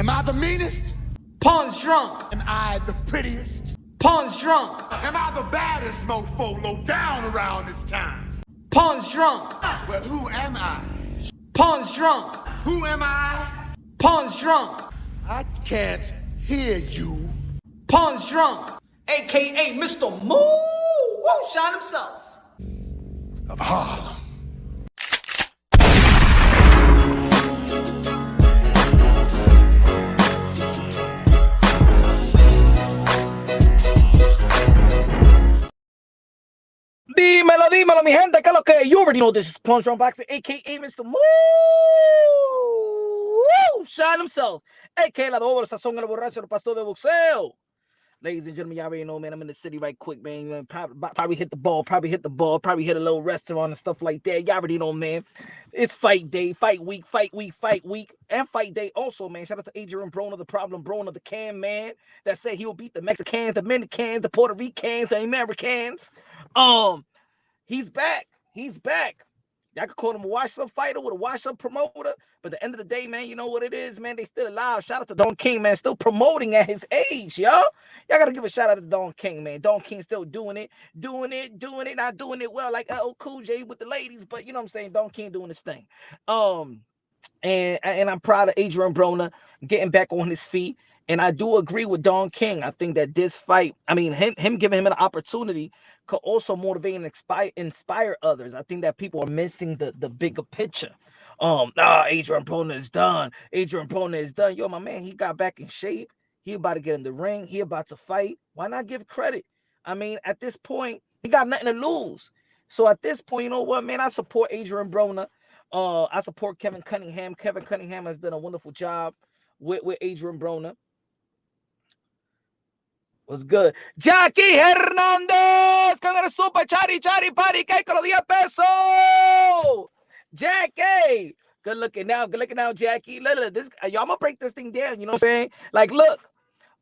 Am I the meanest? Pawn's drunk. Am I the prettiest? Pawn's drunk. Am I the baddest mofo low down around this town? Pawn's drunk. Well, who am I? Pawn's drunk. Who am I? Pawn's drunk. I can't hear you. Pawn's drunk. AKA Mr. Moo Woo Shot himself. Of Harlem. Dímelo, dímelo, mi gente, que lo que you already know this is Pawn's Drunk Boxing, aka Mr. Moo Woo Shot himself, aka la doble sazón, el borracho, el pastor de boxeo. Ladies and gentlemen, y'all already know, man, I'm in the city right quick, man. You know, probably hit the ball, probably hit a little restaurant and stuff like that. Y'all already know, man. It's fight day, fight week, and fight day also, man. Shout out to Adrian Broner, the problem Broner, the can man that said he'll beat the Mexicans, the Dominicans, the Puerto Ricans, the Americans. He's back. Y'all could call him a washed-up fighter with a washed-up promoter, but at the end of the day, man, you know what it is, man. They still alive. Shout out to Don King, man, still promoting at his age, yo. Y'all gotta give a shout out to Don King, man. Don King still doing it, not doing it well like LL Cool J with the ladies, but you know what I'm saying. Don King doing his thing. And I'm proud of Adrian Broner getting back on his feet. And I do agree with Don King. I think that this fight, I mean, him giving him an opportunity could also motivate and inspire others. I think that people are missing the bigger picture. Adrian Broner is done. Yo, my man, he got back in shape. He about to get in the ring. He about to fight. Why not give credit? I mean, at this point, he got nothing to lose. So at this point, you know what, man? I support Adrian Broner. I support Kevin Cunningham. Kevin Cunningham has done a wonderful job with Adrian Broner. What's good? Jackie Hernandez con el super chari party cake con los 10 pesos. Jackie, good looking now, Jackie. Look, this y'all gonna break this thing down. You know what I'm saying? Like, look,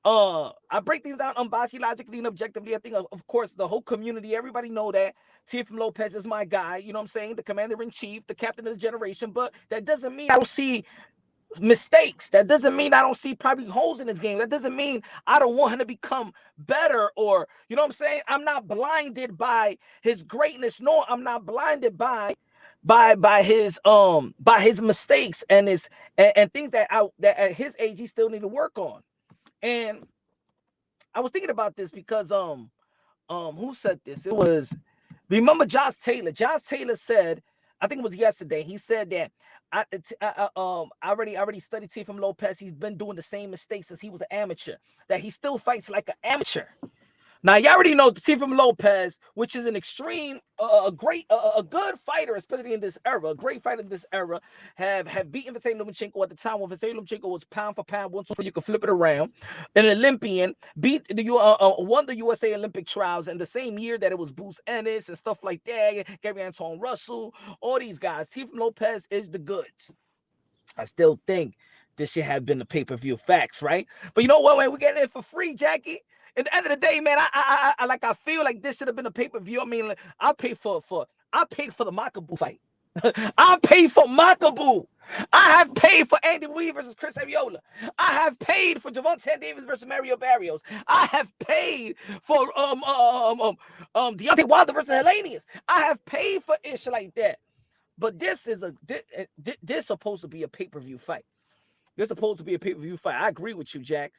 I break things down unbiased, logically, and objectively. I think, of course, the whole community, everybody know that Teofimo Lopez is my guy. You know what I'm saying? The commander-in-chief, the captain of the generation. But that doesn't mean I don't see mistakes. That doesn't mean I don't see probably holes in his game. That doesn't mean I don't want him to become better, or you know what I'm saying? I'm not blinded by his greatness, nor I'm not blinded by his mistakes and his and things that at his age he still need to work on. And I was thinking about this because who said this? It was, remember Josh Taylor. Josh Taylor said, I think it was yesterday, he said that I already studied Teofimo Lopez. He's been doing the same mistakes since he was an amateur, that he still fights like an amateur. Now, you already know Teofimo Lopez, which is an extreme, a good fighter, especially in this era, a great fighter in this era, have beaten Vasily Lomachenko at the time when Vasily Lomachenko was pound for pound, once you could flip it around. An Olympian, won the USA Olympic trials in the same year that it was Bruce Ennis and stuff like that, Gary Anton Russell, all these guys. Teofimo Lopez is the goods. I still think this should have been the pay-per-view facts, right? But you know what, man? We're getting it for free, Jackie. At the end of the day, man, I feel like this should have been a pay-per-view. I mean, I paid for the Makabu fight. I paid for Makabu. I have paid for Andy Ruiz versus Chris Ariola. I have paid for Gervonta Davis versus Mario Barrios. I have paid for Deontay Wilder versus Hellenius. I have paid for ish like that. But this is this supposed to be a pay-per-view fight. This supposed to be a pay-per-view fight. I agree with you, Jack.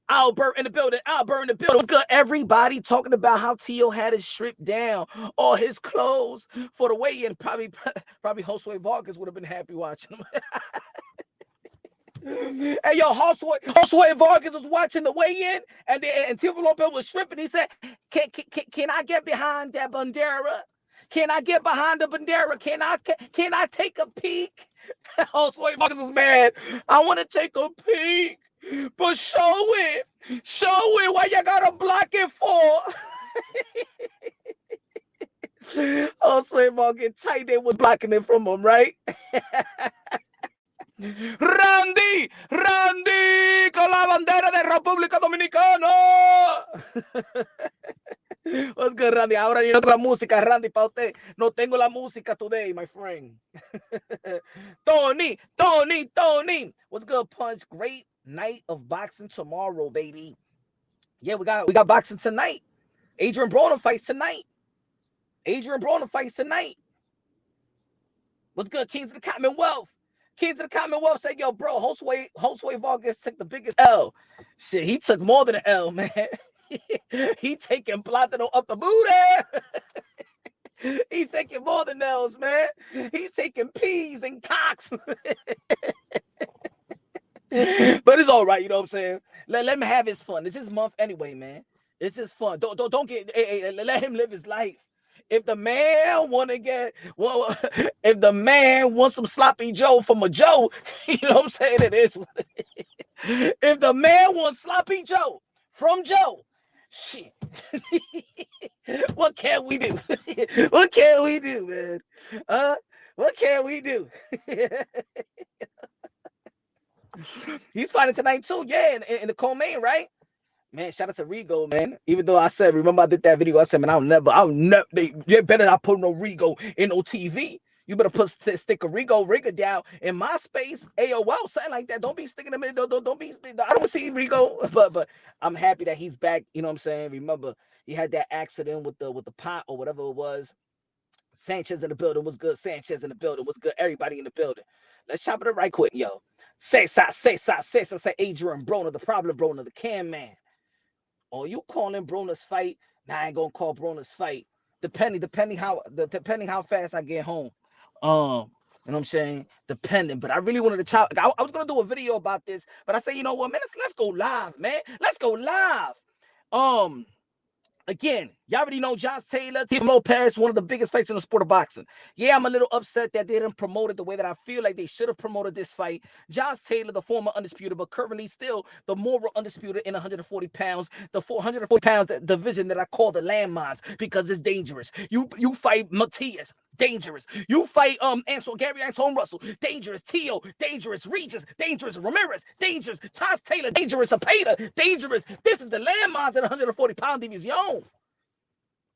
Albert in the building. What's good? Everybody talking about how Tio had it stripped down, all his clothes for the weigh-in. Probably Josue Vargas would have been happy watching him. Hey, yo, Josue Vargas was watching the weigh-in, and Teofimo Lopez was stripping. He said, "Can I get behind that bandera? Can I get behind the bandera? Can I take a peek?" Josue Vargas was mad. I want to take a peek. But show it. Why you gotta block it for? Josue Vargas tight. They was blocking it from him, right? Randy, con la bandera de República Dominicana. What's good, Randy? Ahora yo no tengo la música, Randy, para usted. No tengo la música today, my friend. Tony. What's good, Punch? Great night of boxing tomorrow, baby. Yeah, we got boxing tonight. Adrian Broner fights tonight. What's good, Kings of the Commonwealth? Kings of the Commonwealth say, yo, bro, Josue Vargas took the biggest L. Shit, he took more than an L, man. He taking Platano up the booty. He's taking more than L's, man. He's taking P's and cocks. But it's all right, you know what I'm saying? Let him have his fun. It's his month anyway, man. It's his fun. Don't get. Hey, let him live his life. If the man want to get, well, if the man wants some sloppy Joe from a Joe, you know what I'm saying? It is what it is. If the man wants sloppy Joe from Joe, shit. What can we do? What can we do, man? What can we do? He's fighting tonight too, yeah, in the co-main, right? Man, shout out to Rigo, man. Even though I said, remember I did that video, I said, man, I'll never, you better not put no Rigo in no TV. You better stick a Rigo down in my space, AOL, something like that. Don't be sticking them in. Don't be. I don't see Rigo, but I'm happy that he's back. You know what I'm saying? Remember, he had that accident with the pot or whatever it was. Sanchez in the building. What's good? Sanchez in the building. What's good? Everybody in the building. Let's chop it up right quick, yo. Say Adrian Broner, the problem Broner, the can man. Or you calling Broner's fight? Nah, I ain't gonna call Broner's fight. Depending how fast I get home. You know what I'm saying? Depending. But I really wanted to chop. I was gonna do a video about this, but I said, you know what, man? Let's go live, man. Let's go live. Again, y'all already know Josh Taylor, Teofimo Lopez, one of the biggest fights in the sport of boxing. Yeah, I'm a little upset that they didn't promote it the way that I feel like they should have promoted this fight. Josh Taylor, the former undisputed, but currently still the moral undisputed in 140 pounds, the 440 pounds division that I call the landmines because it's dangerous. You fight Matias, dangerous. You fight Gary Anton Russell, dangerous. Tio, dangerous. Regis, dangerous. Ramirez, dangerous. Josh Taylor, dangerous. Zapata, dangerous. This is the landmines at 140-pound division.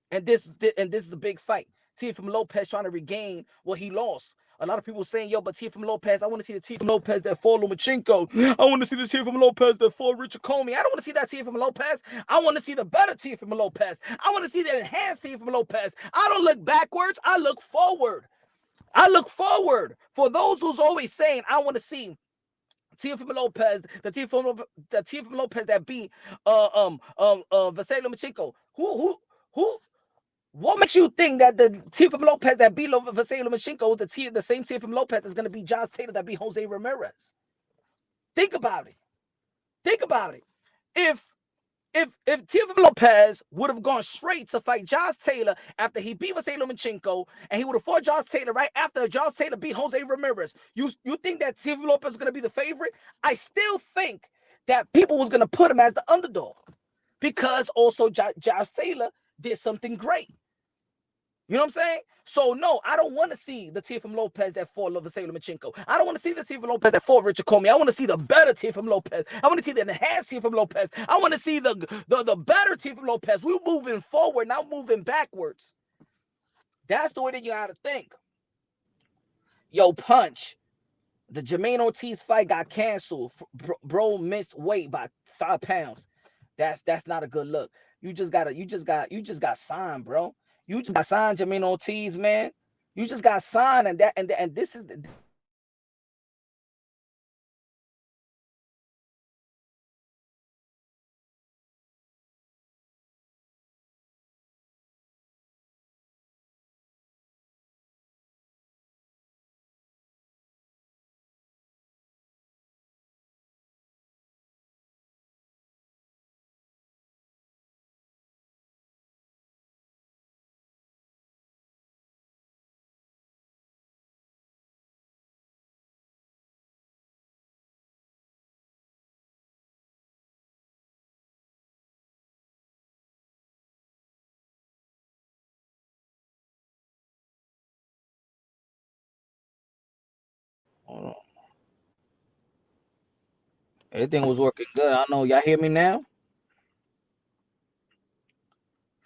And this is the big fight. Teofimo Lopez trying to regain what he lost. A lot of people saying, yo, but Teofimo Lopez, I want to see the Teofimo Lopez that fought Lomachenko. I want to see the Teofimo Lopez that fought Richard Comey. I don't want to see that Teofimo Lopez. I want to see the better Teofimo Lopez. I want to see that enhanced Teofimo Lopez. I don't look backwards. I look forward. For those who's always saying, I want to see Teofimo Lopez, the Teofimo Lopez that beat Vasily Lomachenko. Who? What makes you think that the Teofimo Lopez that beat Vasily Lomachenko, the same Teofimo Lopez is going to be Josh Taylor that beat Jose Ramirez? Think about it. If Teofimo Lopez would have gone straight to fight Josh Taylor after he beat Vasily Lomachenko, and he would have fought Josh Taylor right after Josh Taylor beat Jose Ramirez, you think that Teofimo Lopez is going to be the favorite? I still think that people was going to put him as the underdog because also Josh Taylor did something great. You know what I'm saying? So, no, I don't want to see the Teofimo Lopez that fought Vasily Lomachenko. I don't want to see the Teofimo Lopez that fought Richard Comey. I want to see the better Teofimo Lopez. I want to see the enhanced Teofimo Lopez. I want to see the better Teofimo Lopez. We're moving forward, not moving backwards. That's the way that you got to think. Yo, Punch. The Jermaine Ortiz fight got canceled. Bro missed weight by 5 pounds. That's not a good look. You just got signed, bro. You just got signed, Jermaine Ortiz, man. You just got signed, and this is the. Everything was working good. I know y'all hear me now.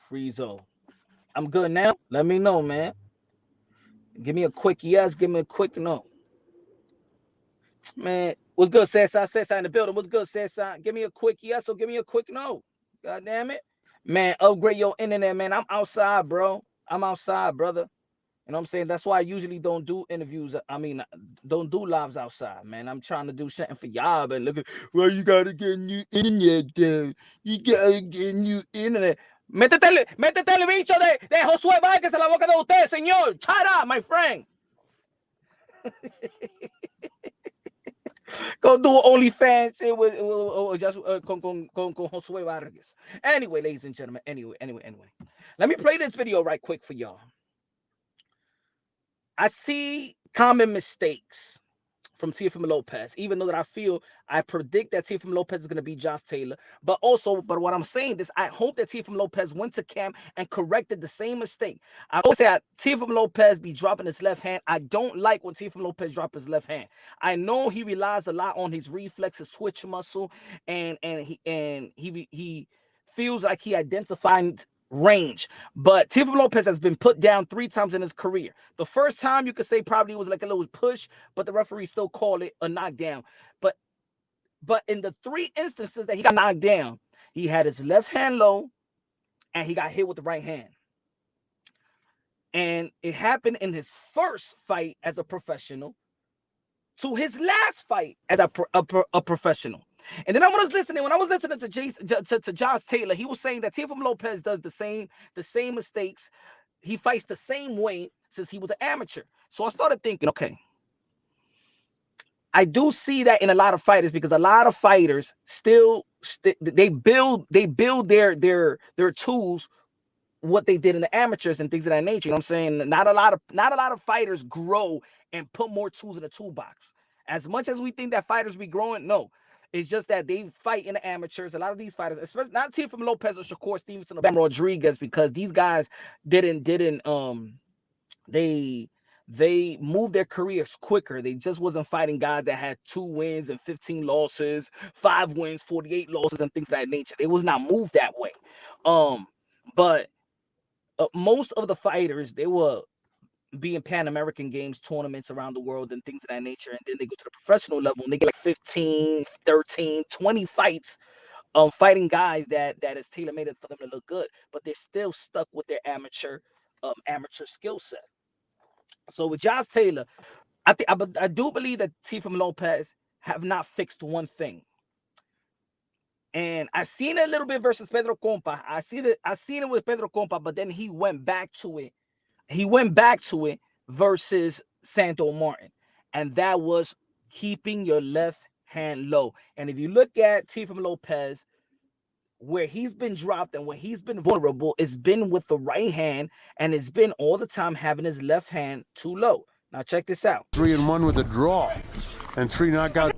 Friezo. I'm good now. Let me know, man. Give me a quick yes. Give me a quick no. Man, what's good, Cesar? Cesar in the building. What's good, Cesar? Give me a quick yes or give me a quick no. God damn it. Man, upgrade your internet, man. I'm outside, bro. I'm outside, brother. You know what I'm saying? That's why I usually don't do interviews. I mean, don't do lives outside, man. I'm trying to do something for y'all, but look at, well, you gotta get new internet, dude. You gotta get new internet. Métetele, bicho de Josué Vargas en la boca de usted, señor. Shut up, my friend. Go do OnlyFans with just con Josué Vargas. Anyway, ladies and gentlemen. Anyway. Let me play this video right quick for y'all. I see common mistakes from Teofimo Lopez, even though that I predict that Teofimo Lopez is going to be Josh Taylor. But what I'm saying is I hope that Teofimo Lopez went to camp and corrected the same mistake. I always say Teofimo Lopez be dropping his left hand. I don't like when Teofimo Lopez drop his left hand. I know he relies a lot on his reflex, his twitch muscle, and he feels like he identified range, but Teofimo Lopez has been put down 3 times in his career. The first time you could say probably was like a little push, but the referee still called it a knockdown. But in the 3 instances that he got knocked down, he had his left hand low and he got hit with the right hand. And it happened in his first fight as a professional to his last fight as a professional. And then when I was listening to Josh Taylor, he was saying that Teofimo Lopez does the same mistakes. He fights the same way since he was an amateur. So I started thinking, okay, I do see that in a lot of fighters, because a lot of fighters they build their tools what they did in the amateurs and things of that nature. You know what I'm saying? Not a lot of fighters grow and put more tools in the toolbox. As much as we think that fighters be growing, no. It's just that they fight in the amateurs. A lot of these fighters, especially not Teofimo Lopez or Shakur Stevenson or Ben Rodriguez, because these guys didn't they moved their careers quicker. They just wasn't fighting guys that had 2 wins and 15 losses, 5 wins, 48 losses, and things of that nature. They was not moved that way. But most of the fighters, they were be in Pan American Games tournaments around the world and things of that nature, and then they go to the professional level and they get like 15, 13, 20 fights fighting guys that is tailor-made for them to look good, but they're still stuck with their amateur skill set. So with Josh Taylor, I do believe that Teofimo Lopez have not fixed one thing. And I seen it a little bit versus Pedro Compa. I seen it with Pedro Compa, but then he went back to it. Versus Santo Martin, and that was keeping your left hand low. And if you look at Teofimo Lopez, where he's been dropped and where he's been vulnerable, it's been with the right hand, and it's been all the time having his left hand too low. Now check this out. 3-1 with a draw and 3 knockouts.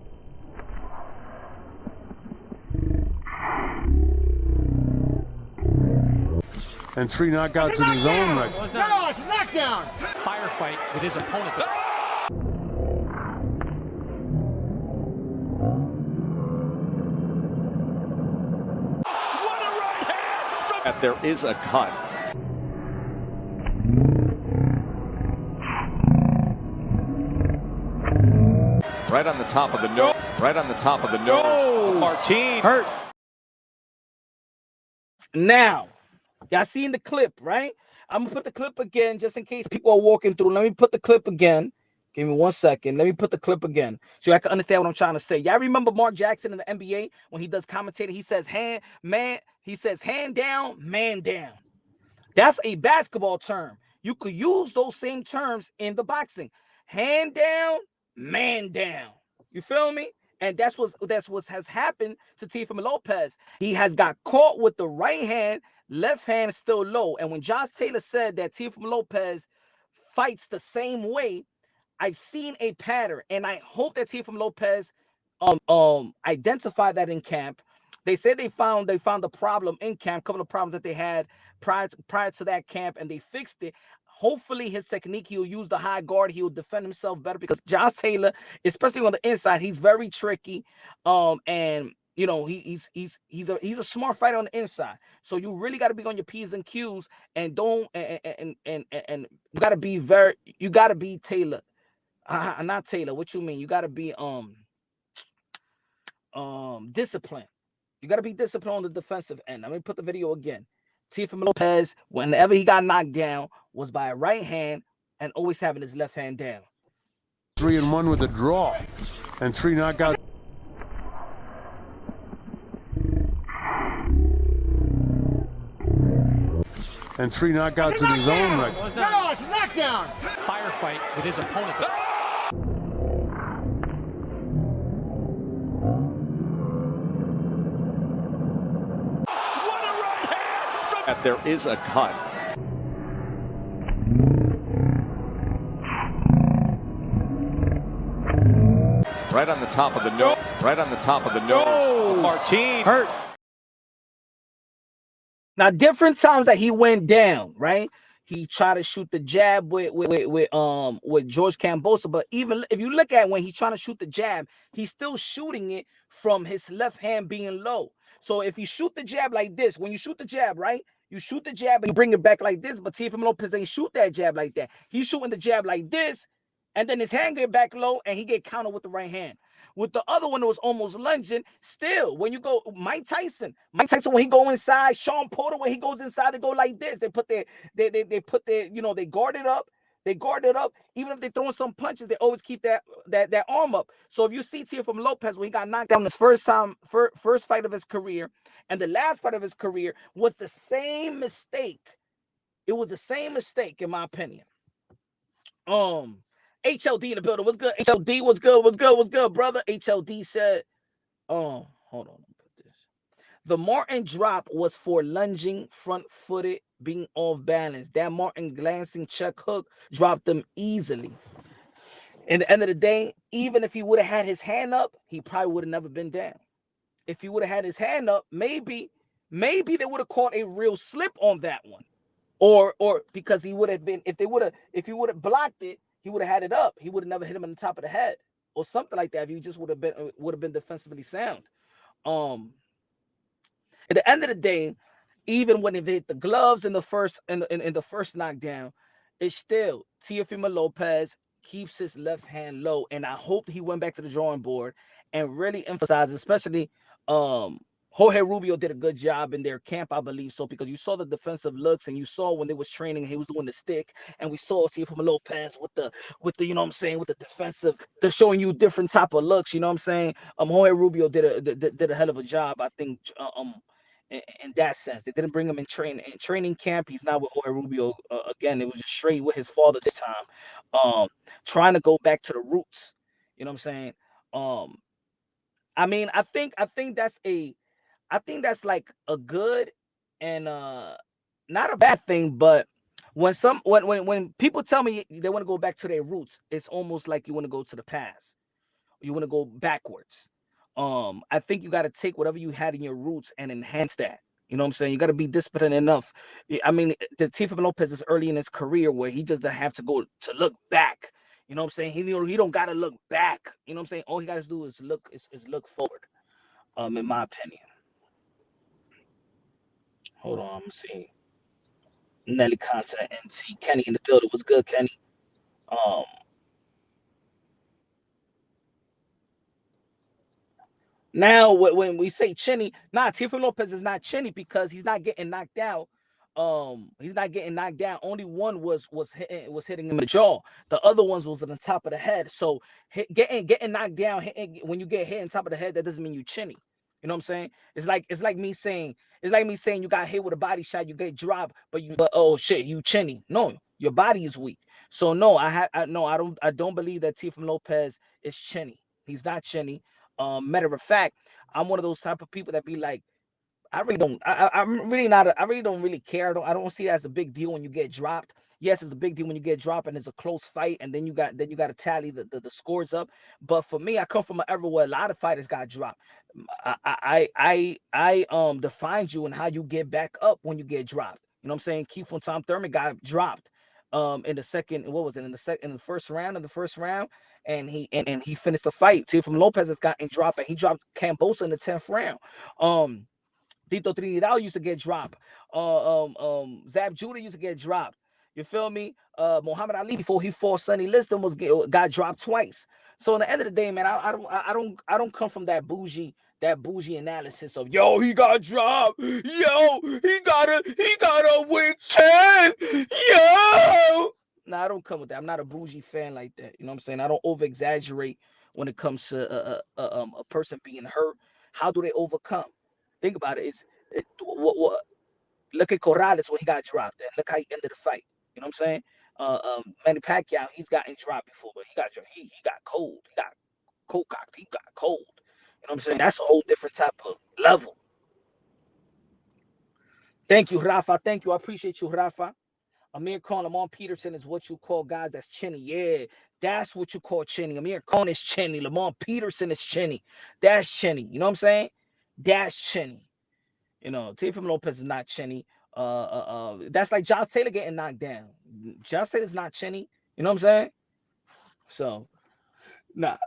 And 3 knockouts in his own record. No, it's a knockdown. Firefight with his opponent. What a right hand! There is a cut. Right on the top of the nose. Right on the top of the nose. Martin hurt. Now, y'all seen the clip, right? I'm going to put the clip again just in case people are walking through. Let me put the clip again. Give me 1 second. Let me put the clip again so I can understand what I'm trying to say. Y'all remember Mark Jackson in the NBA when he does commentating? He says, hand down, man down. That's a basketball term. You could use those same terms in the boxing. Hand down, man down. You feel me? And that's what has happened to Teofimo Lopez. He has got caught with the right hand, left hand still low. And when Josh Taylor said that Teofimo Lopez fights the same way, I've seen a pattern, and I hope that Teofimo Lopez identified that in camp. They said they found the problem in camp, a couple of problems that they had prior to that camp, and they fixed it. Hopefully his technique, he'll use the high guard, he'll defend himself better, because Josh Taylor, especially on the inside, he's very tricky. And you know, he's a smart fighter on the inside. So you really got to be on your P's and Q's, and don't and you got to be Taylor. Not Taylor. What you mean? You got to be disciplined. You got to be disciplined on the defensive end. Let me put the video again. Teofimo Lopez, whenever he got knocked down, was by a right hand and always having his left hand down. 3-1 with a draw, and 3 knockouts. And 3 knockouts in his own record. No, it's a knockdown. Firefight with his opponent. What a right hand! That there is a cut. Right on the top of the nose. Right on the top of the nose. Martin hurt. Now, different times that he went down, right? He tried to shoot the jab with George Kambosos, but even if you look at when he's trying to shoot the jab, he's still shooting it from his left hand being low. So if you shoot the jab like this, when you shoot the jab, right? You shoot the jab and you bring it back like this, but Teofimo Lopez ain't shoot that jab like that. He's shooting the jab like this, and then his hand get back low, and he get countered with the right hand. With the other one that was almost lunging, still, when you go, Mike Tyson, when he go inside, Sean Porter, when he goes inside, they go like this. They put their, you know, they guard it up. They guard it up. Even if they're throwing some punches, they always keep that arm up. So if you see Teofimo Lopez, when he got knocked down his first fight of his career, and the last fight of his career was the same mistake. It was the same mistake, in my opinion. HLD in the building. What's good? HLD, what's good? What's good? What's good, brother? HLD said, hold on. Put this. The Martin drop was for lunging, front-footed, being off balance. That Martin glancing check hook dropped him easily. In the end of the day, even if he would have had his hand up, he probably would have never been down. If he would have had his hand up, maybe they would have caught a real slip on that one. Or because he would have been, if he would have blocked it, he would have had it up. He would have never hit him on the top of the head or something like that. If he just would have been defensively sound. At the end of the day, even when he hit the gloves in the first knockdown, it's still Teofimo Lopez keeps his left hand low, and I hope he went back to the drawing board and really emphasized, especially Jorge Rubio did a good job in their camp, I believe so, because you saw the defensive looks, and you saw when they was training, he was doing the stick, and we saw Teofimo Lopez with the you know what I'm saying, with the defensive, they're showing you different type of looks, you know what I'm saying. Jorge Rubio did a hell of a job, I think, in that sense. They didn't bring him in training camp. He's not with Jorge Rubio again. It was just straight with his father this time, trying to go back to the roots. You know what I'm saying? I mean, I think that's like a good and not a bad thing, but when people tell me they want to go back to their roots, it's almost like you want to go to the past. You want to go backwards. I think you got to take whatever you had in your roots and enhance that. You know what I'm saying? You got to be disciplined enough. I mean, the Teofimo Lopez is early in his career where he just doesn't have to go to look back. You know what I'm saying? He don't got to look back. You know what I'm saying? All he got to do is look forward. In my opinion. Hold on, I'm seeing Nelly Content NT Kenny in the building. What's good, Kenny? Now when we say chinny, Teofimo Lopez is not chinny because he's not getting knocked out. He's not getting knocked down. Only one was hitting him in the jaw. The other ones was on the top of the head. So getting knocked down, when you get hit on top of the head, that doesn't mean you chinny. You know what I'm saying? It's like me saying you got hit with a body shot, you get dropped, but oh shit, you chinny. No, your body is weak. So no, I don't believe that Teofimo Lopez is chinny. He's not chinny. Matter of fact, I'm one of those type of people that be like, I really don't really care. I don't see that as a big deal when you get dropped. Yes, it's a big deal when you get dropped and it's a close fight, and then you got to tally the scores up. But for me, I come from an era where a lot of fighters got dropped. I defined you and how you get back up when you get dropped. You know what I'm saying? Keith von Tom Thurman got dropped in the second. What was it in the first round? and he finished the fight. Teofimo Lopez has gotten dropped, and he dropped Cambosa in the 10th round. Tito Trinidad used to get dropped. Zab Judah used to get dropped. You feel me? Muhammad Ali, before he fought Sonny Liston, got dropped twice. So at the end of the day, man, I don't come from that bougie analysis of, yo, he got dropped, yo, he gotta win 10, yo. No, I don't come with that. I'm not a bougie fan like that. You know what I'm saying? I don't over exaggerate when it comes to a person being hurt. How do they overcome? Think about it. What? Look at Corrales when he got dropped, and look how he ended the fight. You know what I'm saying? Manny Pacquiao, he's gotten dropped before, but he got cold. He got cold-cocked. He got cold. You know what I'm saying? That's a whole different type of level. Thank you, Rafa. Thank you. I appreciate you, Rafa. Amir Khan, Lamont Peterson is what you call guys that's chinny. Yeah, that's what you call chinny. Amir Khan is chinny. Lamont Peterson is chinny. That's chinny. You know what I'm saying? That's chinny. You know, Teofimo Lopez is not chinny. That's like Josh Taylor getting knocked down. Josh Taylor's not chinny. You know what I'm saying? So, nah,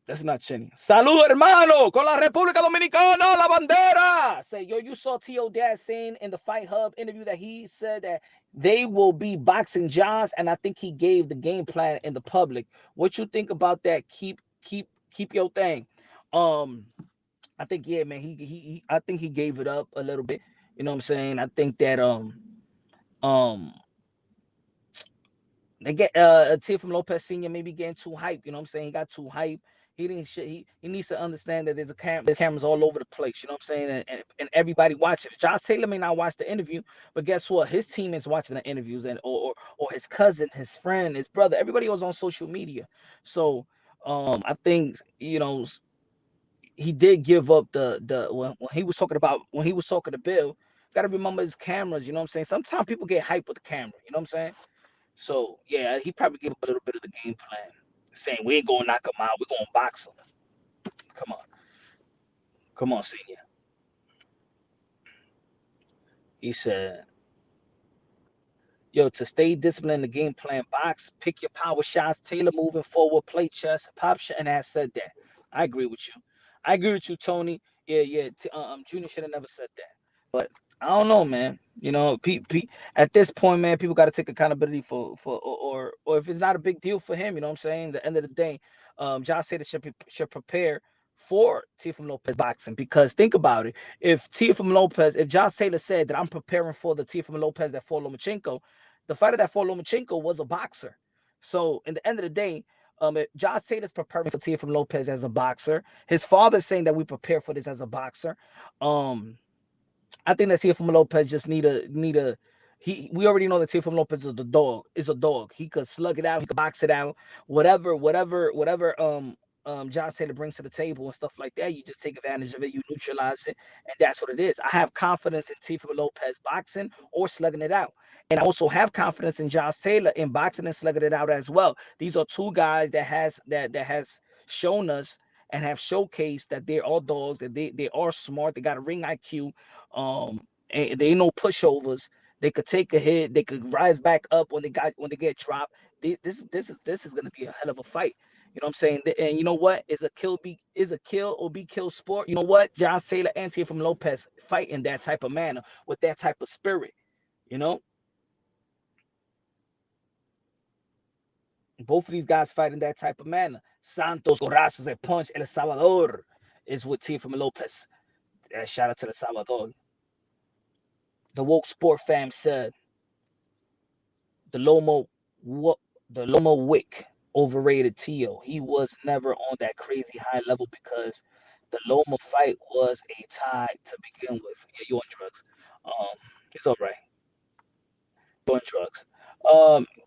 that's not chinny. Salud, hermano, con la República Dominicana, la bandera. Say, yo, you saw T.O. Dad saying in the Fight Hub interview that he said that they will be boxing Johns, and I think he gave the game plan in the public. What you think about that? Keep your thing. I think, yeah, man, I think he gave it up a little bit. You know what I'm saying? I think that they get Teofimo Lopez Sr. maybe getting too hype. You know what I'm saying? He got too hype. He needs to understand that there's cameras all over the place. You know what I'm saying? And everybody watching it. Josh Taylor may not watch the interview, but guess what? His team is watching the interviews, and or his cousin, his friend, his brother. Everybody was on social media. So I think, you know, he did give up when he was talking to Bill. Got to remember his cameras. You know what I'm saying? Sometimes people get hyped with the camera. You know what I'm saying? So yeah, he probably gave up a little bit of the game plan, saying we ain't gonna knock him out. We're gonna box him. Come on, senior. He said, yo, to stay disciplined in the game plan, box, pick your power shots, Taylor moving forward, play chess. Pop shouldn't have said that. I agree with you, Tony. Yeah. Junior should have never said that. But I don't know, man. You know, at this point, man, people got to take accountability for or if it's not a big deal for him, you know what I'm saying? At the end of the day, Josh Taylor should prepare for Teofimo Lopez boxing, because think about it. If Josh Taylor said that I'm preparing for the Teofimo Lopez that fought Lomachenko, the fighter that fought Lomachenko was a boxer. So in the end of the day, Josh Taylor's preparing for Teofimo Lopez as a boxer. His father's saying that we prepare for this as a boxer. I think that Teofimo Lopez just need a we already know that Teofimo Lopez is a dog. He could slug it out, he could box it out, whatever Josh Taylor brings to the table and stuff like that, you just take advantage of it, you neutralize it, and that's what it is. I have confidence in Teofimo Lopez boxing or slugging it out. And I also have confidence in Josh Taylor in boxing and slugging it out as well. These are two guys that has shown us and have showcased that they're all dogs, that they are smart, they got a ring IQ, and they ain't no pushovers. They could take a hit, they could rise back up when they get dropped. This is gonna be a hell of a fight. You know what I'm saying? And you know what? Is a kill or be killed sport. You know what? Josh Taylor and Teofimo Lopez fight in that type of manner with that type of spirit. You know? Both of these guys fight in that type of manner. Santos, Corazos, and Punch, El Salvador is with Teofimo Lopez. Shout out to El Salvador. The woke sport fam said the Lomo Wick overrated Tio. He was never on that crazy high level because the Loma fight was a tie to begin with. Yeah, you on drugs. It's all right. You on drugs.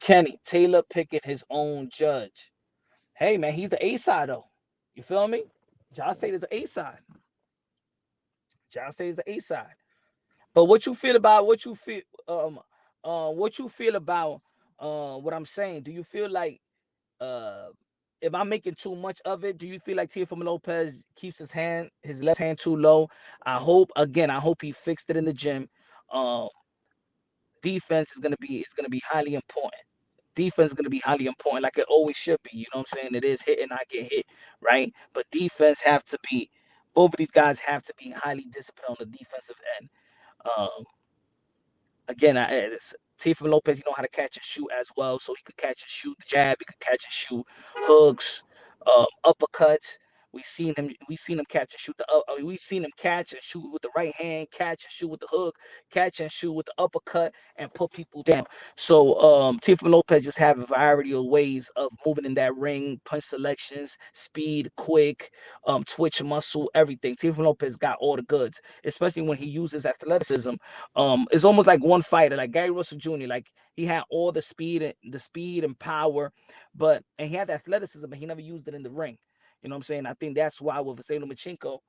Kenny Taylor picking his own judge. Hey man, he's the A side though. You feel me? Josh Taylor's the A side. Josh Taylor's the A side. But what you feel about what you feel about what I'm saying? Do you feel like if I'm making too much of it, do you feel like Teofimo Lopez keeps his left hand too low? I hope he fixed it in the gym. Defense is gonna be highly important. defense is going to be highly important, like it always should be. You know what I'm saying? It is hit and not get hit, right? But defense have to be, both of these guys have to be highly disciplined on the defensive end. Again, Teofimo Lopez, you know how to catch and shoot as well, so he could catch and shoot the jab, he could catch and shoot hooks, uppercuts. We've seen him catch and shoot we've seen him catch and shoot with the right hand, catch and shoot with the hook, catch and shoot with the uppercut, and put people down. So Teofimo Lopez just have a variety of ways of moving in that ring, punch selections, speed, quick, twitch muscle, everything. Teofimo Lopez got all the goods, especially when he uses athleticism. It's almost like one fighter, like Gary Russell Jr. Like he had all the speed and power, and he had the athleticism, but he never used it in the ring. You know what I'm saying? I think that's why with Vasily Lomachenko,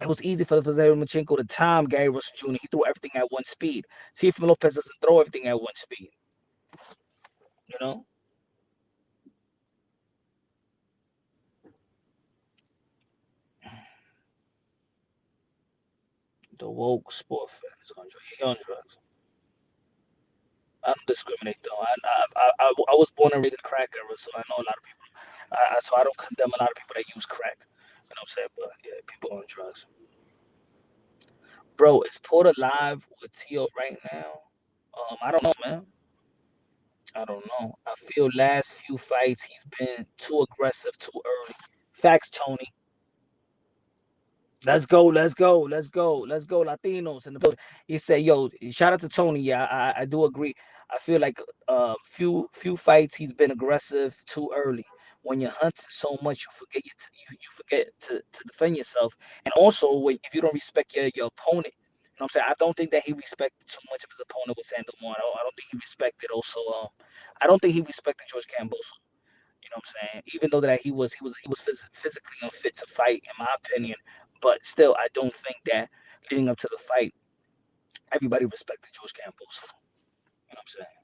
it was easy for Vasily Lomachenko to time Gary Russell Jr. He threw everything at one speed. Teofimo Lopez doesn't throw everything at one speed. You know? The woke sport fan is on drugs. I don't discriminate though. I was born and raised in the crack era, so I know a lot of people. So I don't condemn a lot of people that use crack. You know what I'm saying? But yeah, people on drugs. Bro, is Porter live with Tio right now? I don't know, man. I don't know. I feel last few fights he's been too aggressive too early. Facts, Tony. Let's go, Latinos in the building. He said, "Yo, shout out to Tony. Yeah, I do agree. I feel like few fights he's been aggressive too early. When you hunt so much, you forget to defend yourself, and also if you don't respect your opponent." You know what I'm saying? I don't think that he respected too much of his opponent with Sandor Moore. I don't think he respected also. I don't think he respected George Kambosos. You know what I'm saying? Even though that he was physically unfit to fight, in my opinion. But still, I don't think that leading up to the fight, everybody respected George Kambosos. You know what I'm saying?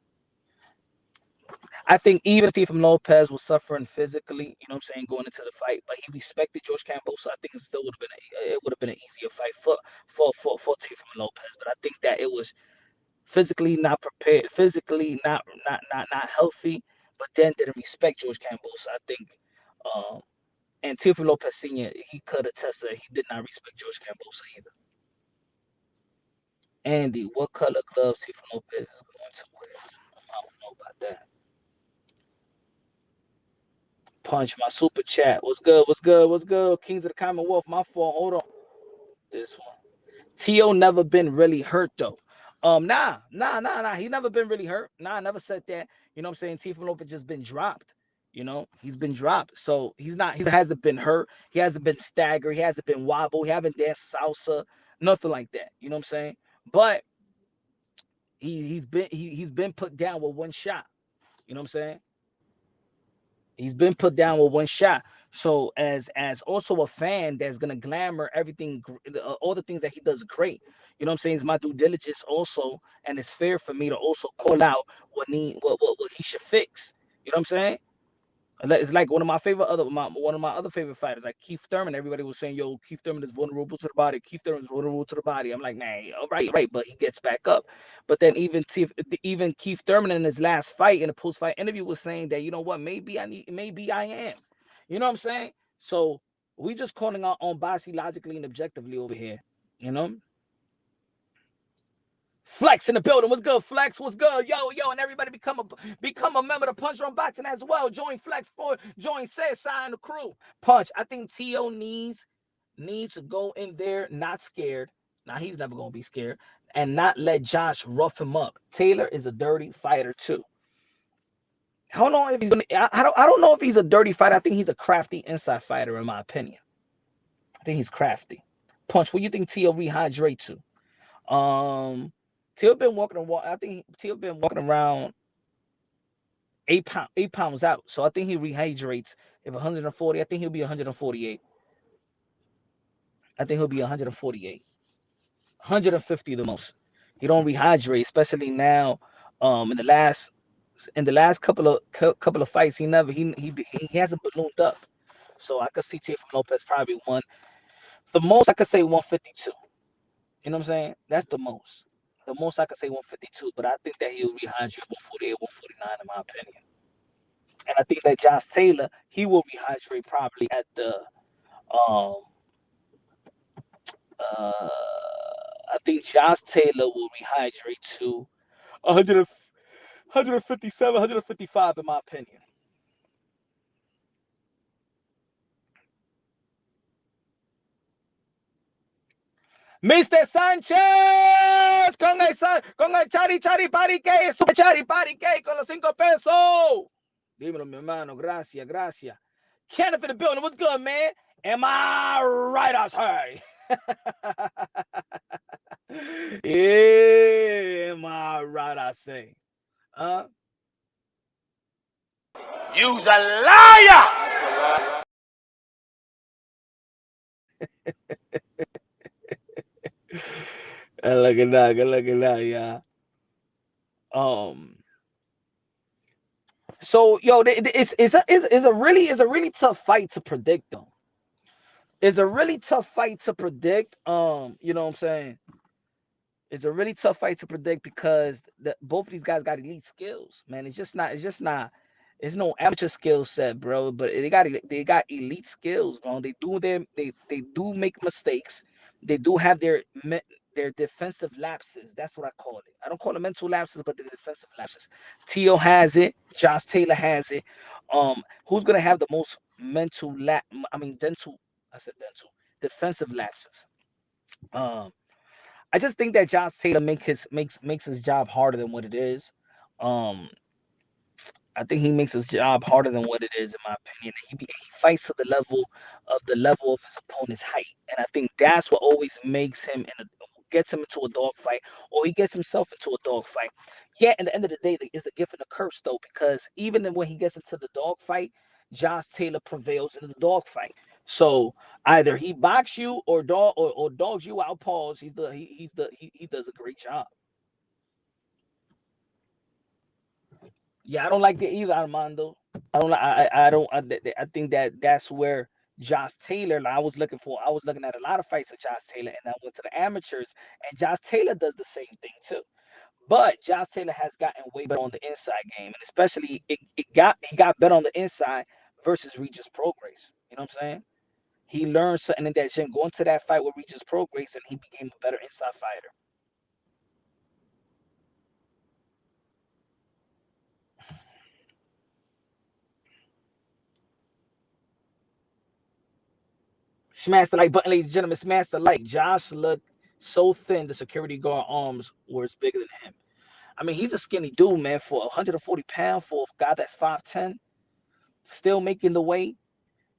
I think even if Teofimo Lopez was suffering physically, you know what I'm saying, going into the fight, but he respected George Kambosos, I think it still would have been an easier fight for Teofimo Lopez. But I think that it was physically not prepared, physically not healthy, but then didn't respect George Kambosos. I think and Teofimo Lopez Sr., he could attest that he did not respect George Kambosos either. Andy, what color gloves Teofimo Lopez is going to wear? I don't know about that. Punch, my super chat. What's good? Kings of the Commonwealth. My fault. Hold on. This one. Tio never been really hurt though. Nah. He never been really hurt. Nah, I never said that. You know what I'm saying? Teofimo Lopez just been dropped. You know, he's been dropped. So he hasn't been hurt. He hasn't been staggered. He hasn't been wobbled. He haven't danced salsa. Nothing like that. You know what I'm saying? But he's been put down with one shot. You know what I'm saying? He's been put down with one shot. So as also a fan that's gonna glamour everything, all the things that he does great. You know what I'm saying? It's my due diligence also, and it's fair for me to also call out what he should fix. You know what I'm saying? It's like one of my other favorite fighters, like Keith Thurman. Everybody was saying, "Yo, Keith Thurman is vulnerable to the body. Keith Thurman is vulnerable to the body." I'm like, "Nah, all right," but he gets back up. But then even Keith Thurman in his last fight, in a post-fight interview, was saying that, you know what, maybe I am. You know what I'm saying? So we just calling out on boxing logically and objectively over here. You know. Flex in the building. What's good, Flex? What's good? Yo, and everybody become a member of Punch Drunk Boxing as well. Join Flex join CSI and the crew. Punch. I think Tio needs to go in there not scared. Now he's never gonna be scared, and not let Josh rough him up. Taylor is a dirty fighter too. I don't know if he's gonna. I don't know if he's a dirty fighter. I think he's a crafty inside fighter, in my opinion. I think he's crafty. Punch. What do you think Tio rehydrate to? Tio been walking around. I think Tio been walking around 8 pounds out. So I think he rehydrates. If 140, I think he'll be 148. I think he'll be 148. 150 the most. He don't rehydrate, especially now. In the last couple of fights, he hasn't ballooned up. So I could see Teofimo Lopez probably won. The most I could say 152. You know what I'm saying? That's the most. the most I could say 152, but I think that he'll rehydrate 148, 149 in my opinion. And I think that Josh Taylor, he will rehydrate probably at the I think Josh Taylor will rehydrate to 100, 157, 155 in my opinion. Mr. Sánchez con el chari pari que super chari pari que con los 5 pesos. Dímelo, mi hermano. Gracias, gracias. Kenneth in the building. What's good, man? Am I right, I say? Yeah, am I right, I say? You's a liar! Good looking out, yeah. So yo, it's a really tough fight to predict though. It's a really tough fight to predict. You know what I'm saying? It's a really tough fight to predict because both of these guys got elite skills, man. It's no amateur skill set, bro. But they got elite skills, bro. They do make mistakes. They do have their defensive lapses. That's what I call it. I don't call it mental lapses, but the defensive lapses. Teo has it. Josh Taylor has it. Who's gonna have the most defensive lapses? I just think that Josh Taylor makes his job harder than what it is. I think he makes his job harder than what it is, in my opinion. He fights to the level of his opponent's height, and I think that's what always makes him gets him into a dogfight, or he gets himself into a dogfight. Yeah, at the end of the day, it's the gift and the curse, though, because even when he gets into the dogfight, Josh Taylor prevails in the dogfight. So either he boxes you or dogs you out. Pause. He does a great job. Yeah, I don't like that either, Armando. I think that's where Josh Taylor. I was looking at a lot of fights of Josh Taylor, and I went to the amateurs, and Josh Taylor does the same thing too. But Josh Taylor has gotten way better on the inside game, and especially he got better on the inside versus Regis Prograis. You know what I'm saying? He learned something in that gym, going to that fight with Regis Prograis, and he became a better inside fighter. Smash the like button, ladies and gentlemen. Smash the like. Josh looked so thin, the security guard arms were bigger than him. I mean, he's a skinny dude, man, for 140 pounds, for a guy that's 5'10", still making the weight.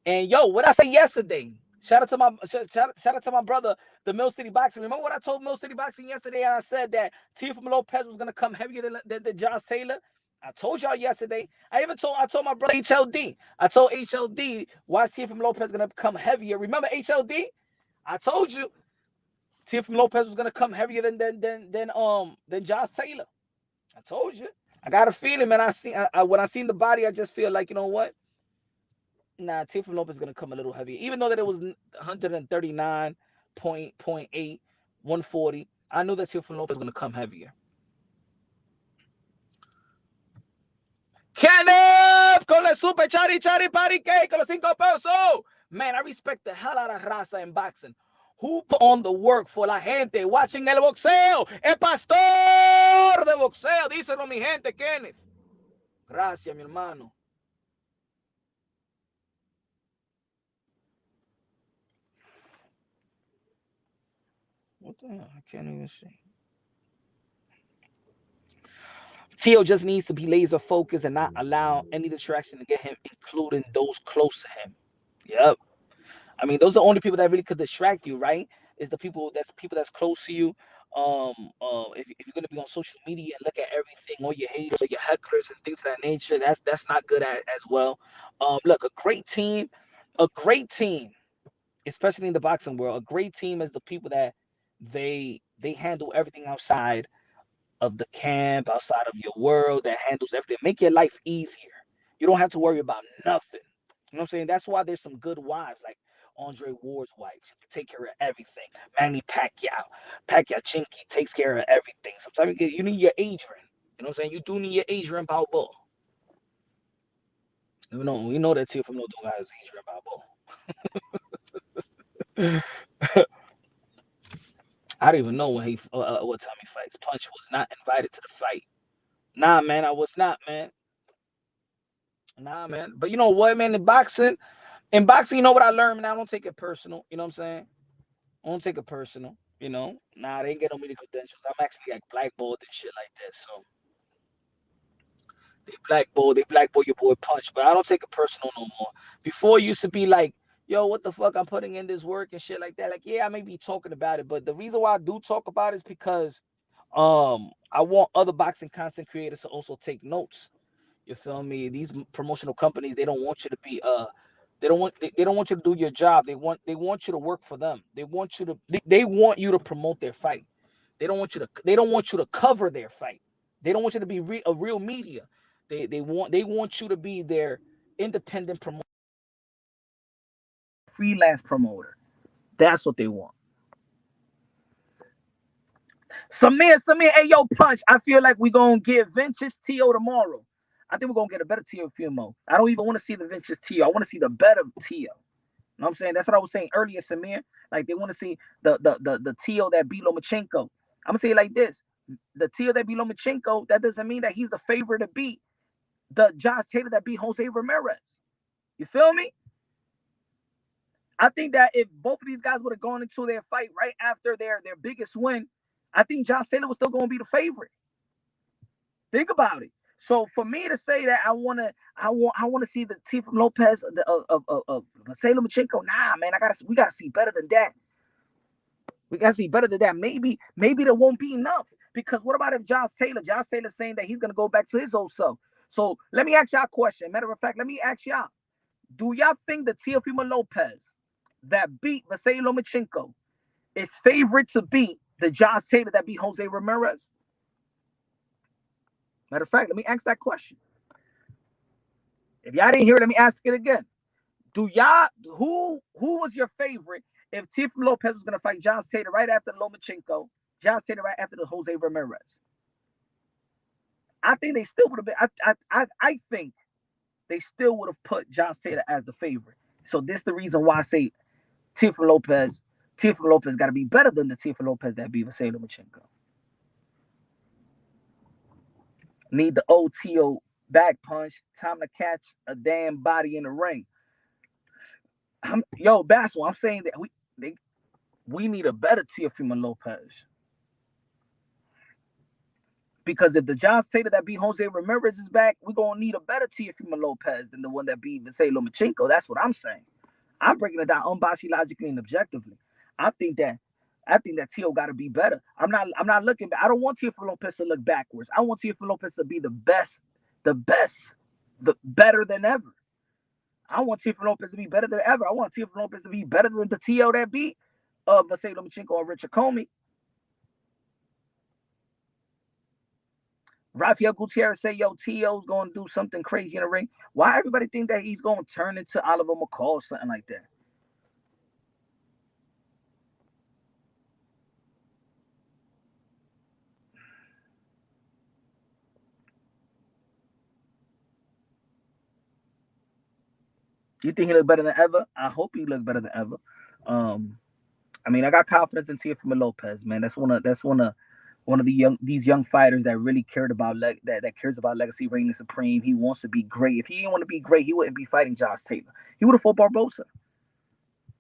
And yo, what I say yesterday? Shout out to my brother, the Mill City Boxing. Remember what I told Mill City Boxing yesterday? And I said that Teofimo Lopez was gonna come heavier than Josh Taylor. I told y'all yesterday. I told my brother HLD. I told HLD why is Teofimo Lopez gonna come heavier. Remember HLD? I told you Teofimo Lopez was gonna come heavier than Josh Taylor. I told you. I got a feeling, man. When I seen the body, I just feel like, you know what? Nah, Teofimo Lopez is gonna come a little heavier, even though that it was 139.8, 140. I knew that Teofimo Lopez was gonna come heavier. Kenneth con el super chari pari que con los 5 pesos. Man, I respect the hell out of raza in boxing. Who put on the work for la gente watching el boxeo? El pastor de boxeo. Díselo, mi gente, Kenneth. Gracias, mi hermano. What the hell? I can't even see. Teo just needs to be laser focused and not allow any distraction to get him, including those close to him. Yep. I mean, those are the only people that really could distract you, right? Is the people that's close to you. If you're gonna be on social media and look at everything, all your haters or your hecklers and things of that nature, that's not good as well. Look, a great team, especially in the boxing world, a great team is the people that they handle everything outside of the camp, outside of your world, that handles everything. Make your life easier. You don't have to worry about nothing. You know what I'm saying? That's why there's some good wives. Like Andre Ward's wife. She can take care of everything. Manny Pacquiao. Pacquiao Chinky takes care of everything. Sometimes you need your Adrian. You know what I'm saying? You do need your Adrian Balboa. We know that Teofimo don't got his Adrian Balboa. I don't even know when what time he fights. Punch was not invited to the fight. Nah, man, I was not, man. Nah, man. But you know what, man? In boxing, you know what I learned, man? I don't take it personal. You know what I'm saying? I don't take it personal. You know? Nah, they ain't get no media credentials. I'm actually like blackballed and shit like that. So they blackball your boy Punch, but I don't take it personal no more. Before it used to be like, yo, what the fuck? I'm putting in this work and shit like that. Like, yeah, I may be talking about it, but the reason why I do talk about it is because I want other boxing content creators to also take notes. You feel me? These promotional companies, they don't want you to be they don't want you to do your job. They want you to work for them. They want you to promote their fight. They don't want you to cover their fight. They don't want you to be a real media. They want you to be their independent promoter, freelance promoter. That's what they want. Samir, hey yo, Punch. I feel like we're gonna get vintage Tio tomorrow. I think we're gonna get a better Teofimo. I don't even want to see the vintage Tio. I want to see the better Tio. You know what I'm saying? That's what I was saying earlier, Samir. Like they want to see the Tio that beat Lomachenko. I'm gonna say it like this: the Tio that beat Lomachenko, that doesn't mean that he's the favorite to beat the Josh Taylor that beat Jose Ramirez. You feel me? I think that if both of these guys would have gone into their fight right after their biggest win, I think Josh Taylor was still going to be the favorite. Think about it. So for me to say that I want to see the Teofimo Lopez of Vasily Lomachenko, nah, man, we gotta see better than that. We gotta see better than that. Maybe there won't be enough. Because what about if Josh Taylor's saying that he's gonna go back to his old self? So let me ask y'all a question. Matter of fact, let me ask y'all: do y'all think the Teofimo Lopez that beat Vasily Lomachenko is favorite to beat the Josh Taylor that beat Jose Ramirez? Matter of fact, let me ask that question. If y'all didn't hear it, let me ask it again. Who was your favorite if Teofimo Lopez was going to fight Josh Taylor right after Lomachenko, Josh Taylor right after the Jose Ramirez? I think they still would have been. I think they still would have put Josh Taylor as the favorite. So this is the reason why I say Teofimo Lopez got to be better than the Teofimo Lopez that beat Vasily Lomachenko. Need the OTO back punch. Time to catch a damn body in the ring. Bassel, I'm saying that we need a better Teofimo Lopez. Because if the Josh Taylor that beat Jose Ramirez is back, we're going to need a better Teofimo Lopez than the one that beat Vasily Lomachenko. That's what I'm saying. I'm breaking it down unbiased, logically, and objectively. I think that Tio got to be better. I'm not looking back. I don't want Teofimo Lopez to look backwards. I want Teofimo Lopez to be the better than ever. I want Teofimo Lopez to be better than ever. I want Teofimo Lopez to be better than the Tio that beat Vasily Lomachenko or Richard Comey. Rafael Gutierrez say, yo, Tio's going to do something crazy in the ring. Why everybody think that he's going to turn into Oliver McCall or something like that? You think he look better than ever? I hope he look better than ever. I mean, I got confidence in Teofimo Lopez, man. That's one of these young fighters that really cared about that cares about legacy, reigning supreme. He wants to be great. If he didn't want to be great, he wouldn't be fighting Josh Taylor. He would have fought Barbosa.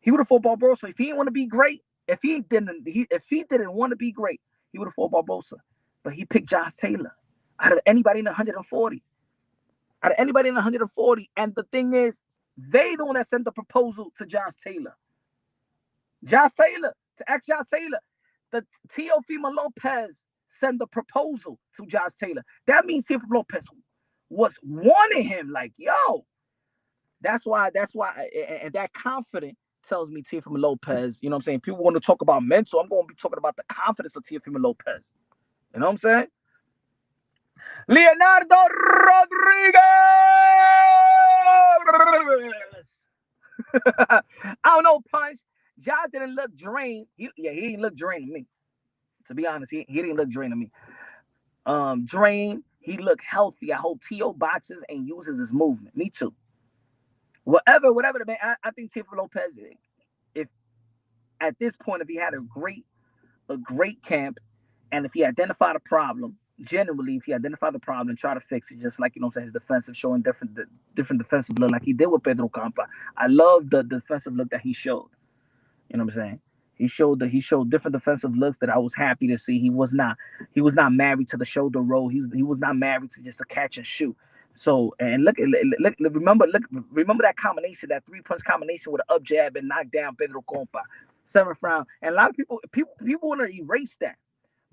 If he didn't want to be great, if he didn't want to be great, he would have fought Barbosa. But he picked Josh Taylor out of anybody in 140. And the thing is, they the one that sent the proposal to Josh Taylor. To ask Josh Taylor. The Teofimo Lopez sent the proposal to Josh Taylor. That means Teofimo Lopez was wanting him. Like, yo. That's why, and that confidence tells me Teofimo Lopez, you know what I'm saying? People want to talk about mental. I'm going to be talking about the confidence of Teofimo Lopez. You know what I'm saying? Leonardo Rodriguez! I don't know, Punch. Josh didn't look drained. He didn't look drained to me. To be honest, he didn't look drained to me. Drained. He looked healthy. I hope T.O. boxes and uses his movement. Me too. Whatever the man. I think Teofimo Lopez, if at this point, if he had a great camp, and if he identified a problem, generally, if he identified the problem and try to fix it, just like, you know what I'm saying, his defensive, showing different defensive look like he did with Pedro Campa. I love the defensive look that he showed. You know what I'm saying? He showed different defensive looks that I was happy to see. He was not married to the shoulder roll. He was not married to just a catch and shoot. So, and remember that combination, that 3-punch combination with an up jab and knock down Pedro Campa, 7th round. And a lot of people want to erase that.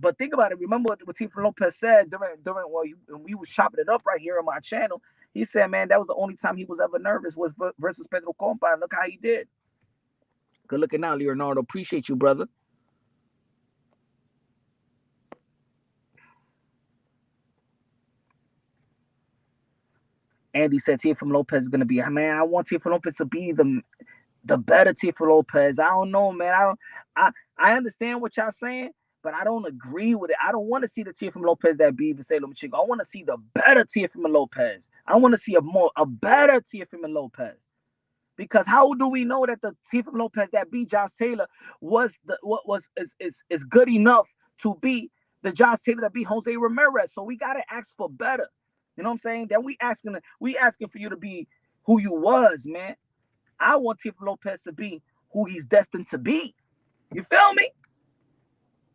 But think about it. Remember what Teofimo Lopez said during when we was chopping it up right here on my channel. He said, man, that was the only time he was ever nervous was versus Pedro Campa, and look how he did. Good looking out, Leonardo. Appreciate you, brother. Andy said Teofimo Lopez is gonna be. Man, I want Teofimo Lopez to be the better Teofimo Lopez. I don't know, man. I understand what y'all saying, but I don't agree with it. I don't want to see the Teofimo Lopez that beat Vasily Lomachenko. I want to see the better Teofimo Lopez. I want to see a better Teofimo Lopez. Because how do we know that the Teofimo Lopez that beat Josh Taylor is good enough to beat the Josh Taylor that beat Jose Ramirez? So we gotta ask for better. You know what I'm saying? Then we asking for you to be who you was, man. I want Teofimo Lopez to be who he's destined to be. You feel me?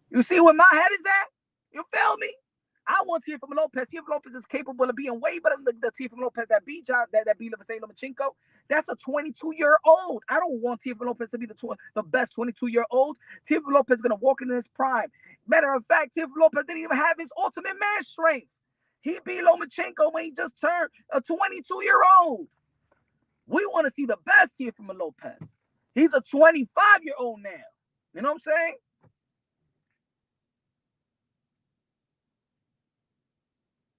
You see where my head is at? You feel me? I want Teofimo Lopez. Teofimo Lopez is capable of being way better than the Teofimo Lopez that beat Vasily Lomachenko. That's a 22-year-old. I don't want Teofimo Lopez to be the best 22-year-old. Teofimo Lopez is going to walk into his prime. Matter of fact, Teofimo Lopez didn't even have his ultimate man strength. He beat Lomachenko when he just turned a 22-year-old. We want to see the best Teofimo Lopez. He's a 25-year-old now. You know what I'm saying?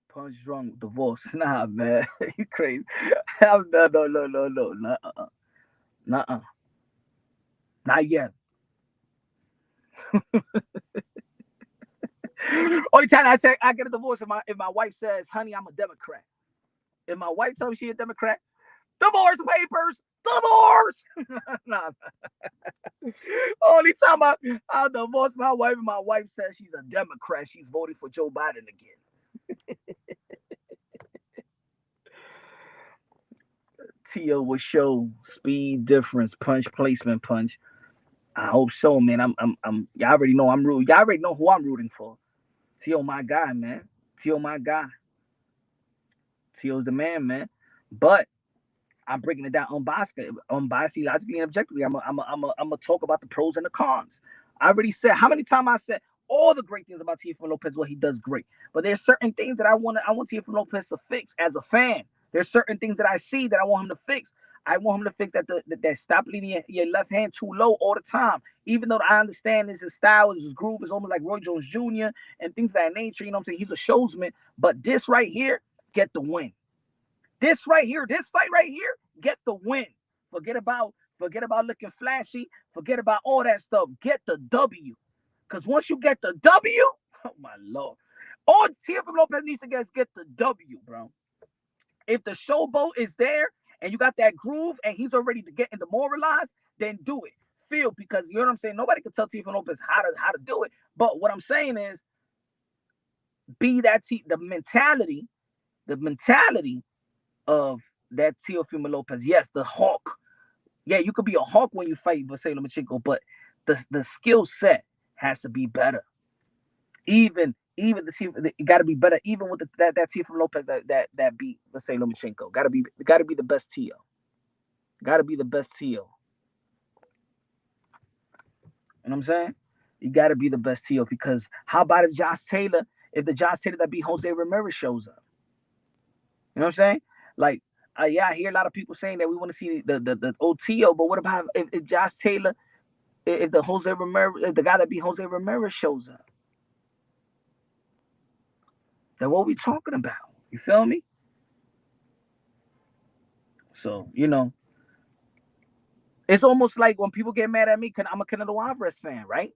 Punch drunk, divorce. Nah, man. You crazy. No. Nuh-uh. Not yet. Only time I get a divorce if my wife says, honey, I'm a Democrat. If my wife tells me she's a Democrat, divorce papers, divorce. Nah. Only time I'll divorce my wife and my wife says she's a Democrat. She's voting for Joe Biden again. Tio will show speed difference, punch placement, punch. I hope so, man. Y'all already know I'm rooting. Y'all already know who I'm rooting for. Tio, my guy, man. Tio, my guy. Tio's the man, man. But I'm breaking it down unbiasedly, logically, and objectively. I'm gonna talk about the pros and the cons. I already said how many times I said all the great things about Teofimo Lopez, what he does great. But there's certain things that I want Teofimo Lopez to fix as a fan. There's certain things that I see that I want him to fix. I want him to fix that stop leaning your left hand too low all the time. Even though I understand his style, his groove is almost like Roy Jones Jr. and things of that nature. You know what I'm saying? He's a showsman. But this right here, get the win. This right here, this fight right here, get the win. Forget about looking flashy. Forget about all that stuff. Get the W. Because once you get the W, oh my Lord. All Teofimo Lopez needs to get the W, bro. If the showboat is there and you got that groove and he's already getting demoralized, then do it. Feel, because you know what I'm saying? Nobody can tell Teofimo Lopez how to do it. But what I'm saying is, be that the mentality of that Teofimo Lopez. Yes, the hawk. Yeah, you could be a hawk when you fight Vasily Lomachenko, but the skill set has to be better. Even it got to be better. Even with that Teofimo Lopez that beat Vasily Lomachenko, got to be the best Teo. Got to be the best Teo. You know what I'm saying? You got to be the best Teo, because how about if the Josh Taylor that beat Jose Ramirez shows up? You know what I'm saying? Like, yeah, I hear a lot of people saying that we want to see the OTO, but what about if Josh Taylor, if the Jose Ramirez, if the guy that beat Jose Ramirez shows up? Then what are we talking about? You feel me? So, you know, It's almost like when people get mad at me, I'm a Canelo Alvarez fan, right?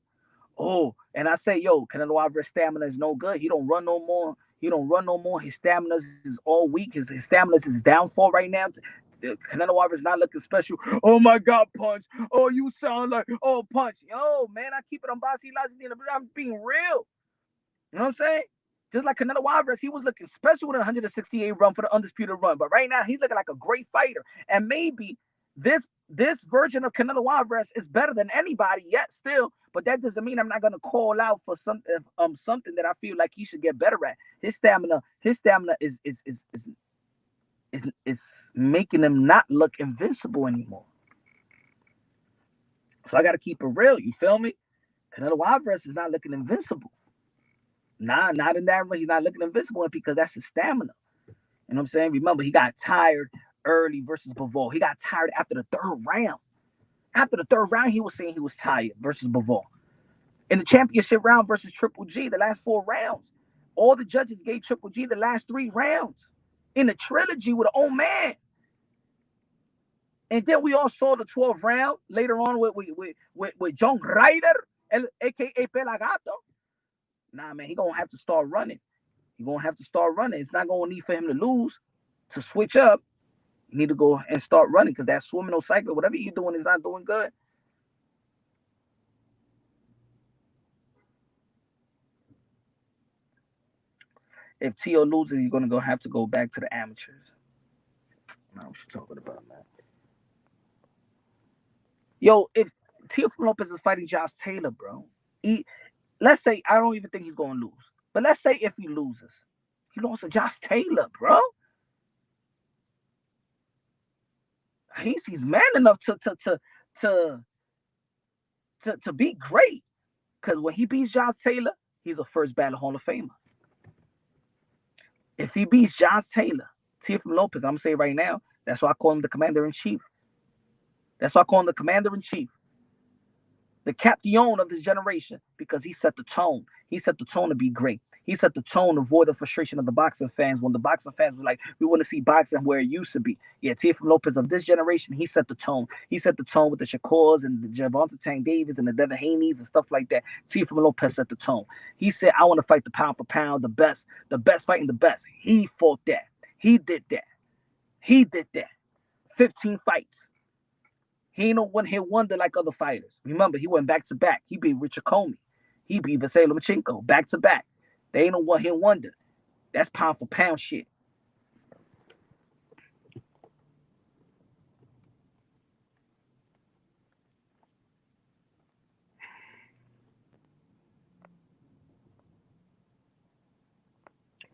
Oh, and I say, yo, Canelo Alvarez stamina is no good. He don't run no more. He don't run no more. His stamina is all weak. His stamina is his downfall right now. Canelo Alvarez not looking special. Oh my God, punch. Oh, you sound like punch. Yo, man, I keep it on bossy logic. I'm being real. You know what I'm saying? Just like Canelo Alvarez, he was looking special with a 168 run for the undisputed run. But right now, he's looking like a great fighter. And maybe this version of Canelo Alvarez is better than anybody yet still. But that doesn't mean I'm not going to call out for something that I feel like he should get better at. His stamina is making him not look invincible anymore. So I got to keep it real. You feel me? Canelo Alvarez is not looking invincible. Nah, not in that way. He's not looking invincible because that's his stamina. You know what I'm saying? Remember, he got tired early versus Bivol. He got tired after the third round. After the third round, he was saying he was tired versus Bivol. In the championship round versus Triple G, the last 4 rounds, all the judges gave Triple G the last 3 rounds in the trilogy with an old man. And then we all saw the 12th round later on with John Ryder, a.k.a. Pelagato. Nah, man, he going to have to start running. He's going to have to start running. It's not going to need for him to lose, to switch up. You need to go and start running because that swimming or cycling, whatever you're doing is not doing good. If Teo loses, he's going to have to go back to the amateurs. Now, what you talking about, man? Yo, if Teofimo Lopez is fighting Josh Taylor, bro, let's say, I don't even think he's going to lose. But let's say if he loses, he lost to Josh Taylor, bro. He's man enough to be great. Because when he beats Josh Taylor, he's a first ballot Hall of Famer. If he beats Josh Taylor, Teofimo Lopez, I'm going to say right now, that's why I call him the Commander-in-Chief. That's why I call him the Commander-in-Chief. The Captain of this generation, because he set the tone. He set the tone to be great. He set the tone to avoid the frustration of the boxing fans when the boxing fans were like, we want to see boxing where it used to be. Yeah, Teofimo Lopez of this generation, he set the tone. He set the tone with the Shakurs and the Gervonta Tank Davis and the Devin Haney's and stuff like that. Teofimo Lopez set the tone. He said, I want to fight the pound for pound, the best fighting the best. He fought that. He did that. 15 fights. He ain't no one-hit wonder like other fighters. Remember, he went back-to-back. He beat Richard Comey. He beat Vasily Lomachenko back-to-back. They ain't no one-hit wonder. That's pound-for-pound shit.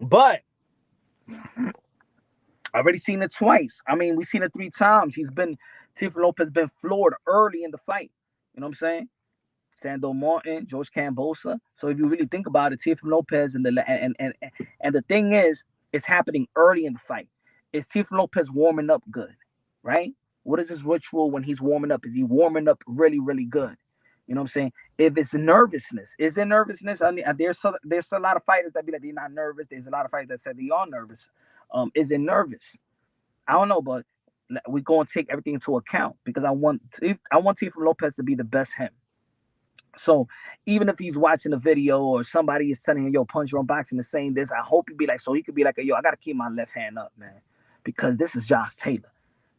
But I already seen it twice. I mean, we've seen it 3 times. Teofimo Lopez been floored early in the fight. You know what I'm saying? Sando Martin, George Cambosa. So if you really think about it, Teofimo Lopez and the thing is, it's happening early in the fight. Is Teofimo Lopez warming up good, right? What is his ritual when he's warming up? Is he warming up really, really good? You know what I'm saying? If it's nervousness, is there nervousness? I mean, there's a lot of fighters that be like they're not nervous. There's a lot of fighters that said they are nervous. Is it nervous? I don't know, but we're going to take everything into account because I want Teofimo Lopez to be the best him. So even if he's watching a video or somebody is telling him, yo, Punch Your Own Boxing is saying this, I hope he be like, so he could be like, yo, I got to keep my left hand up, man, because this is Josh Taylor.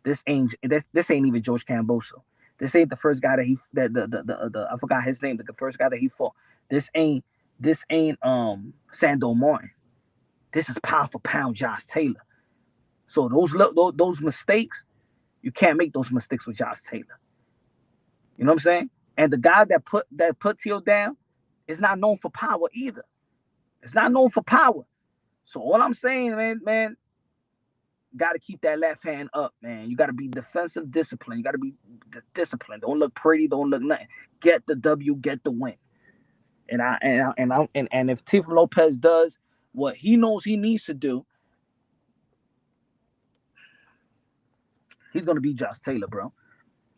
This ain't even George Camboso. This ain't the first guy that I forgot his name, the first guy that he fought. This ain't Sando Martin. This is pound for pound Josh Taylor. So those mistakes, you can't make those mistakes with Josh Taylor. You know what I'm saying? And the guy that put Teal down is not known for power either. It's not known for power. So all I'm saying, man, got to keep that left hand up, man. You got to be defensive discipline. You got to be disciplined. Don't look pretty. Don't look nothing. Get the W. Get the win. And if Teofimo Lopez does what he knows he needs to do, he's gonna beat Josh Taylor, bro.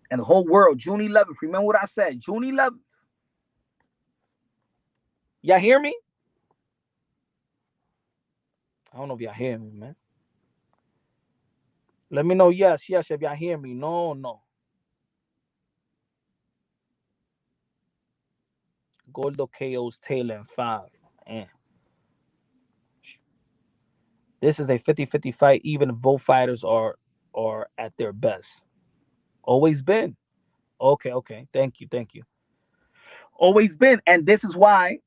And the whole world, June 11th. Remember what I said, June 11th. Y'all hear me? I don't know if y'all hear me, man. Let me know yes if y'all hear me. No. Gordo KOs Taylor in 5. Man. This is a 50-50 fight, even if both fighters are at their best. Always been. Okay. Thank you. Always been. And this is why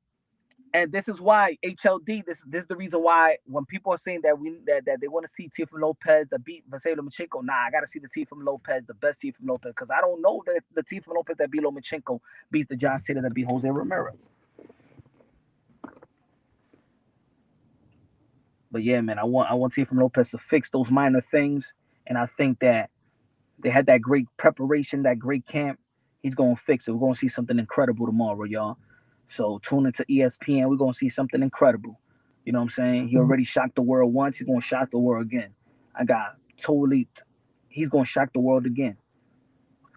HLD, this is the reason why when people are saying that they want to see Teofimo Lopez to beat Vasily Lomachenko, I gotta see the Teofimo Lopez, the best Teofimo Lopez, because I don't know that the Teofimo Lopez that beat Lomachenko beats the Josh Taylor that beat Jose Ramirez. But yeah, man, I want Teofimo Lopez to fix those minor things, and I think that they had that great preparation, that great camp. He's gonna fix it. We're gonna see something incredible tomorrow, y'all. So tune into ESPN. We're gonna see something incredible. You know what I'm saying? He already shocked the world once. He's gonna shock the world again. He's gonna shock the world again.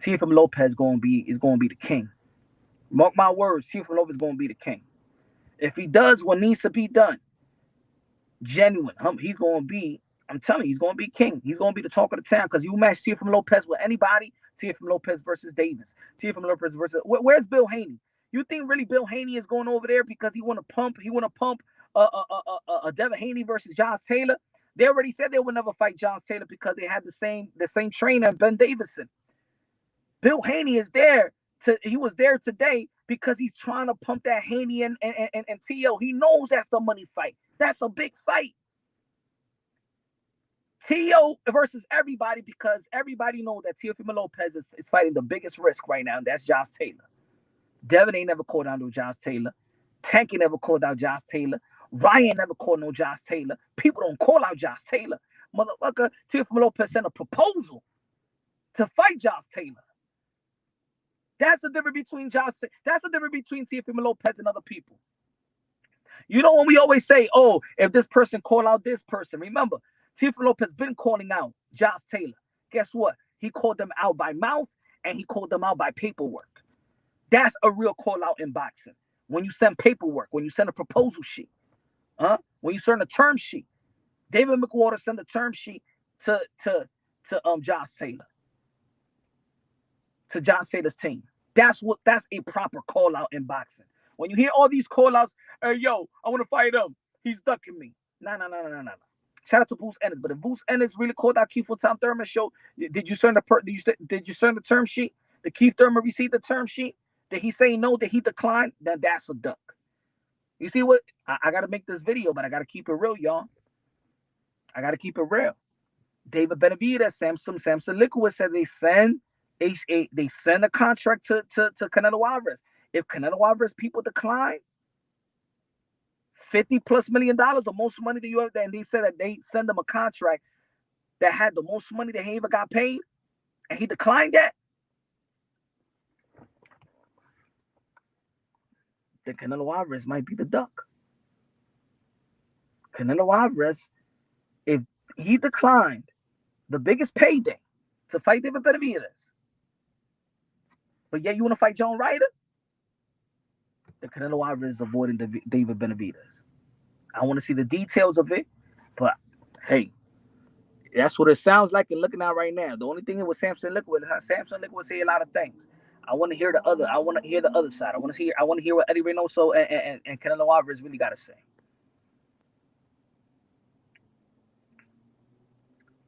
Teofimo Lopez is gonna be the king. Mark my words, Teofimo Lopez is gonna be the king. If he does what needs to be done, genuine, he's gonna be. I'm telling you, he's gonna be king. He's gonna be the talk of the town because you match Teofimo Lopez with anybody. Teofimo Lopez versus Davis. Teofimo Lopez versus where's Bill Haney? You think really Bill Haney is going over there because he want to pump Devin Haney versus Josh Taylor? They already said they would never fight Josh Taylor because they had the same trainer, Ben Davison. Bill Haney is there. He was there today because he's trying to pump that Haney and T.O. He knows that's the money fight. That's a big fight. T.O. versus everybody because everybody knows that Teofimo Lopez is fighting the biggest risk right now, and that's Josh Taylor. Devin ain't never called out no Josh Taylor. Tank ain't never called out Josh Taylor. Ryan never called no Josh Taylor. People don't call out Josh Taylor. Motherfucker, Teofimo Lopez sent a proposal to fight Josh Taylor. That's the difference between Teofimo Lopez and other people. You know when we always say, oh, if this person call out this person, remember, Teofimo Lopez been calling out Josh Taylor. Guess what? He called them out by mouth and he called them out by paperwork. That's a real call out in boxing. When you send paperwork, when you send a proposal sheet, when you send a term sheet. David McWater sent a term sheet to Josh Taylor, to Josh Taylor's team. That's a proper call out in boxing. When you hear all these call outs, hey yo, I want to fight him. He's ducking me. No. Shout out to Bruce Ennis. But if Bruce Ennis really called out Keith Tom Thurman show, did you send the term sheet? Did Keith Thurman receive the term sheet? Did he say no? Did he decline? Then that's a duck. You see what? I got to make this video, but I got to keep it real, y'all. I got to keep it real. David Benavidez, Samson Liquid said they send a contract to Canelo Alvarez. If Canelo Alvarez people decline, $50+ million, the most money that you have, and they said that they send them a contract that had the most money that he ever got paid, and he declined that. Then Canelo Alvarez might be the duck. Canelo Alvarez, if he declined the biggest payday to fight David Benavidez, but you want to fight John Ryder, then Canelo Alvarez is avoiding David Benavidez. I want to see the details of it, but hey, that's what it sounds like and looking out right now. The only thing with Samson Liquid say a lot of things. I want to hear the other side. I want to hear what Eddie Reynoso and Canelo Alvarez really got to say.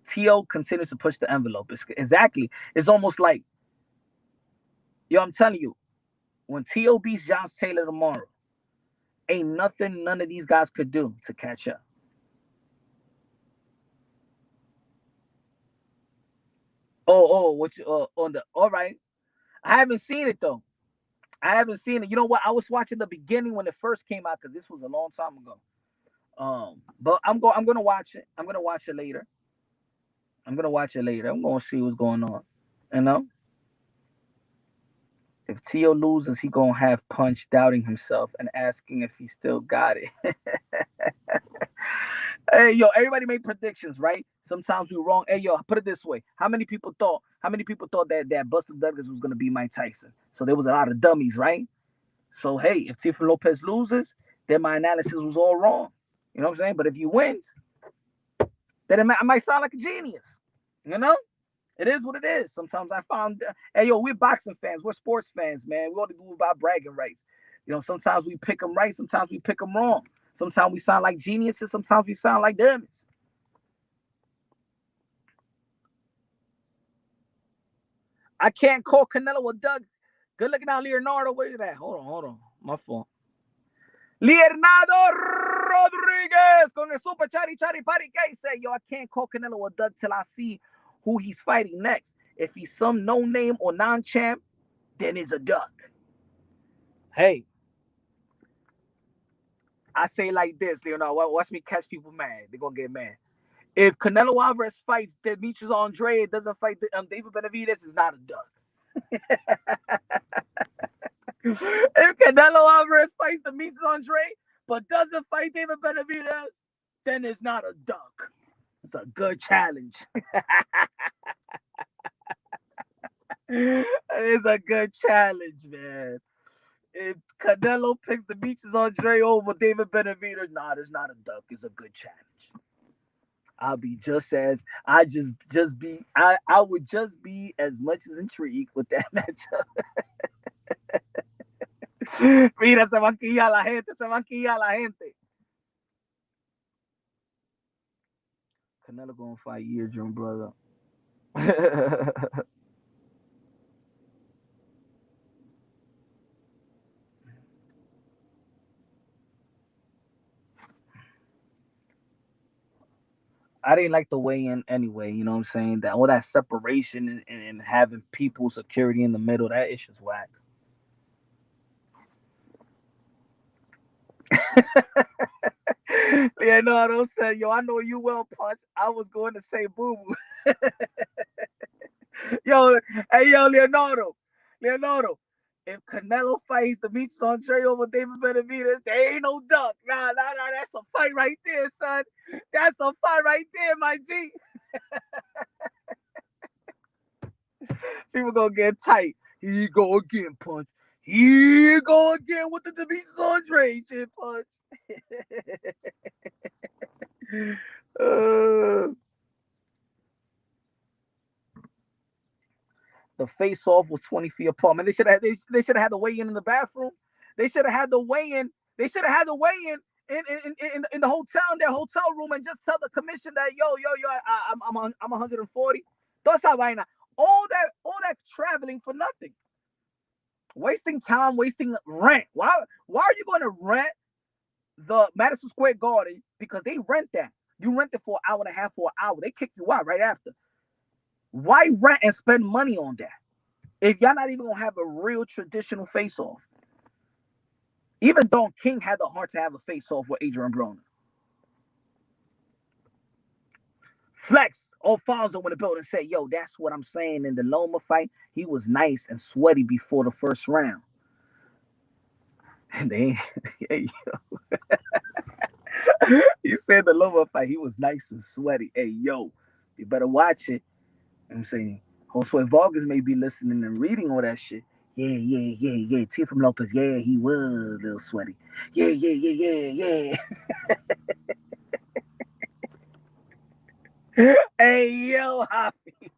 T.O. continues to push the envelope. It's almost like, I'm telling you, when T.O. beats Josh Taylor tomorrow, ain't nothing none of these guys could do to catch up. All right. I haven't seen it though. You know what? I was watching the beginning when it first came out because this was a long time ago. But I'm gonna watch it. I'm gonna watch it later. I'm gonna see what's going on. You know, if T.O. loses, he gonna have Punch doubting himself and asking if he still got it. Hey, yo, everybody made predictions, right? Sometimes we're wrong. Hey, yo, put it this way. How many people thought that Buster Douglas was going to be Mike Tyson? So there was a lot of dummies, right? So, hey, if Teofimo Lopez loses, then my analysis was all wrong. You know what I'm saying? But if he wins, then I might sound like a genius. You know? It is what it is. Sometimes I found, hey, yo, we're boxing fans. We're sports fans, man. We ought to do about bragging rights. You know, sometimes we pick them right, sometimes we pick them wrong. Sometimes we sound like geniuses, sometimes we sound like dummies. I can't call Canelo or Doug. Good looking out, Leonardo. Where is that? Hold on. My fault. Leonardo Rodriguez con el super chari party gay say, yo, I can't call Canelo or Doug till I see who he's fighting next. If he's some no-name or non-champ, then it's a Doug. Hey, I say like this, Leonardo. Watch me catch people mad. They're going to get mad. If Canelo Alvarez fights Demetrius Andrade, doesn't fight David Benavidez, it's not a Doug. If Canelo Alvarez fights Demetrius Andrade, but doesn't fight David Benavidez, then it's not a duck. It's a good challenge. It's a good challenge, man. If Canelo picks Demetrius Andrade over David Benavidez, nah, it's not a duck. It's a good challenge. I'll be just as I would just be as much as intrigued with that matchup. Mira, se maquilla la gente. Canelo gonna fight Eardrum, brother. I didn't like the weigh-in anyway, you know what I'm saying? That all that separation and having people security in the middle, that is just whack. Leonardo said, yo, I know you well, Punch. I was going to say boo-boo. Yo, Leonardo. If Canelo fights Demetrius Andrade over David Benavidez, there ain't no duck. Nah, that's a fight right there, son. That's a fight right there, my G. People gonna get tight. Here you go again, Punch. Here you go again with the Demetrius Andrade shit, Punch. The face-off was 20 feet apart. Man, they should have had the weigh-in the bathroom. They should have had the weigh-in. They should have had the weigh-in in the hotel, in their hotel room, and just tell the commission that yo, I'm 140. Toda esa vaina. All that traveling for nothing. Wasting time, wasting rent. Why are you going to rent the Madison Square Garden? Because they rent that. You rent it for an hour and a half, for an hour. They kick you out right after. Why rent and spend money on that if y'all not even gonna have a real traditional face-off? Even Don King had the heart to have a face-off with Adrian Broner. Flex Alfonso in the building said, yo, that's what I'm saying. In the Loma fight, he was nice and sweaty before the first round. And they, hey, yo. You said the Loma fight, he was nice and sweaty. Hey, yo, you better watch it. I'm saying, Josue Vargas may be listening and reading all that shit. Yeah. Teofimo Lopez, yeah, he was a little sweaty. Yeah. Hey, yo, Hoppy.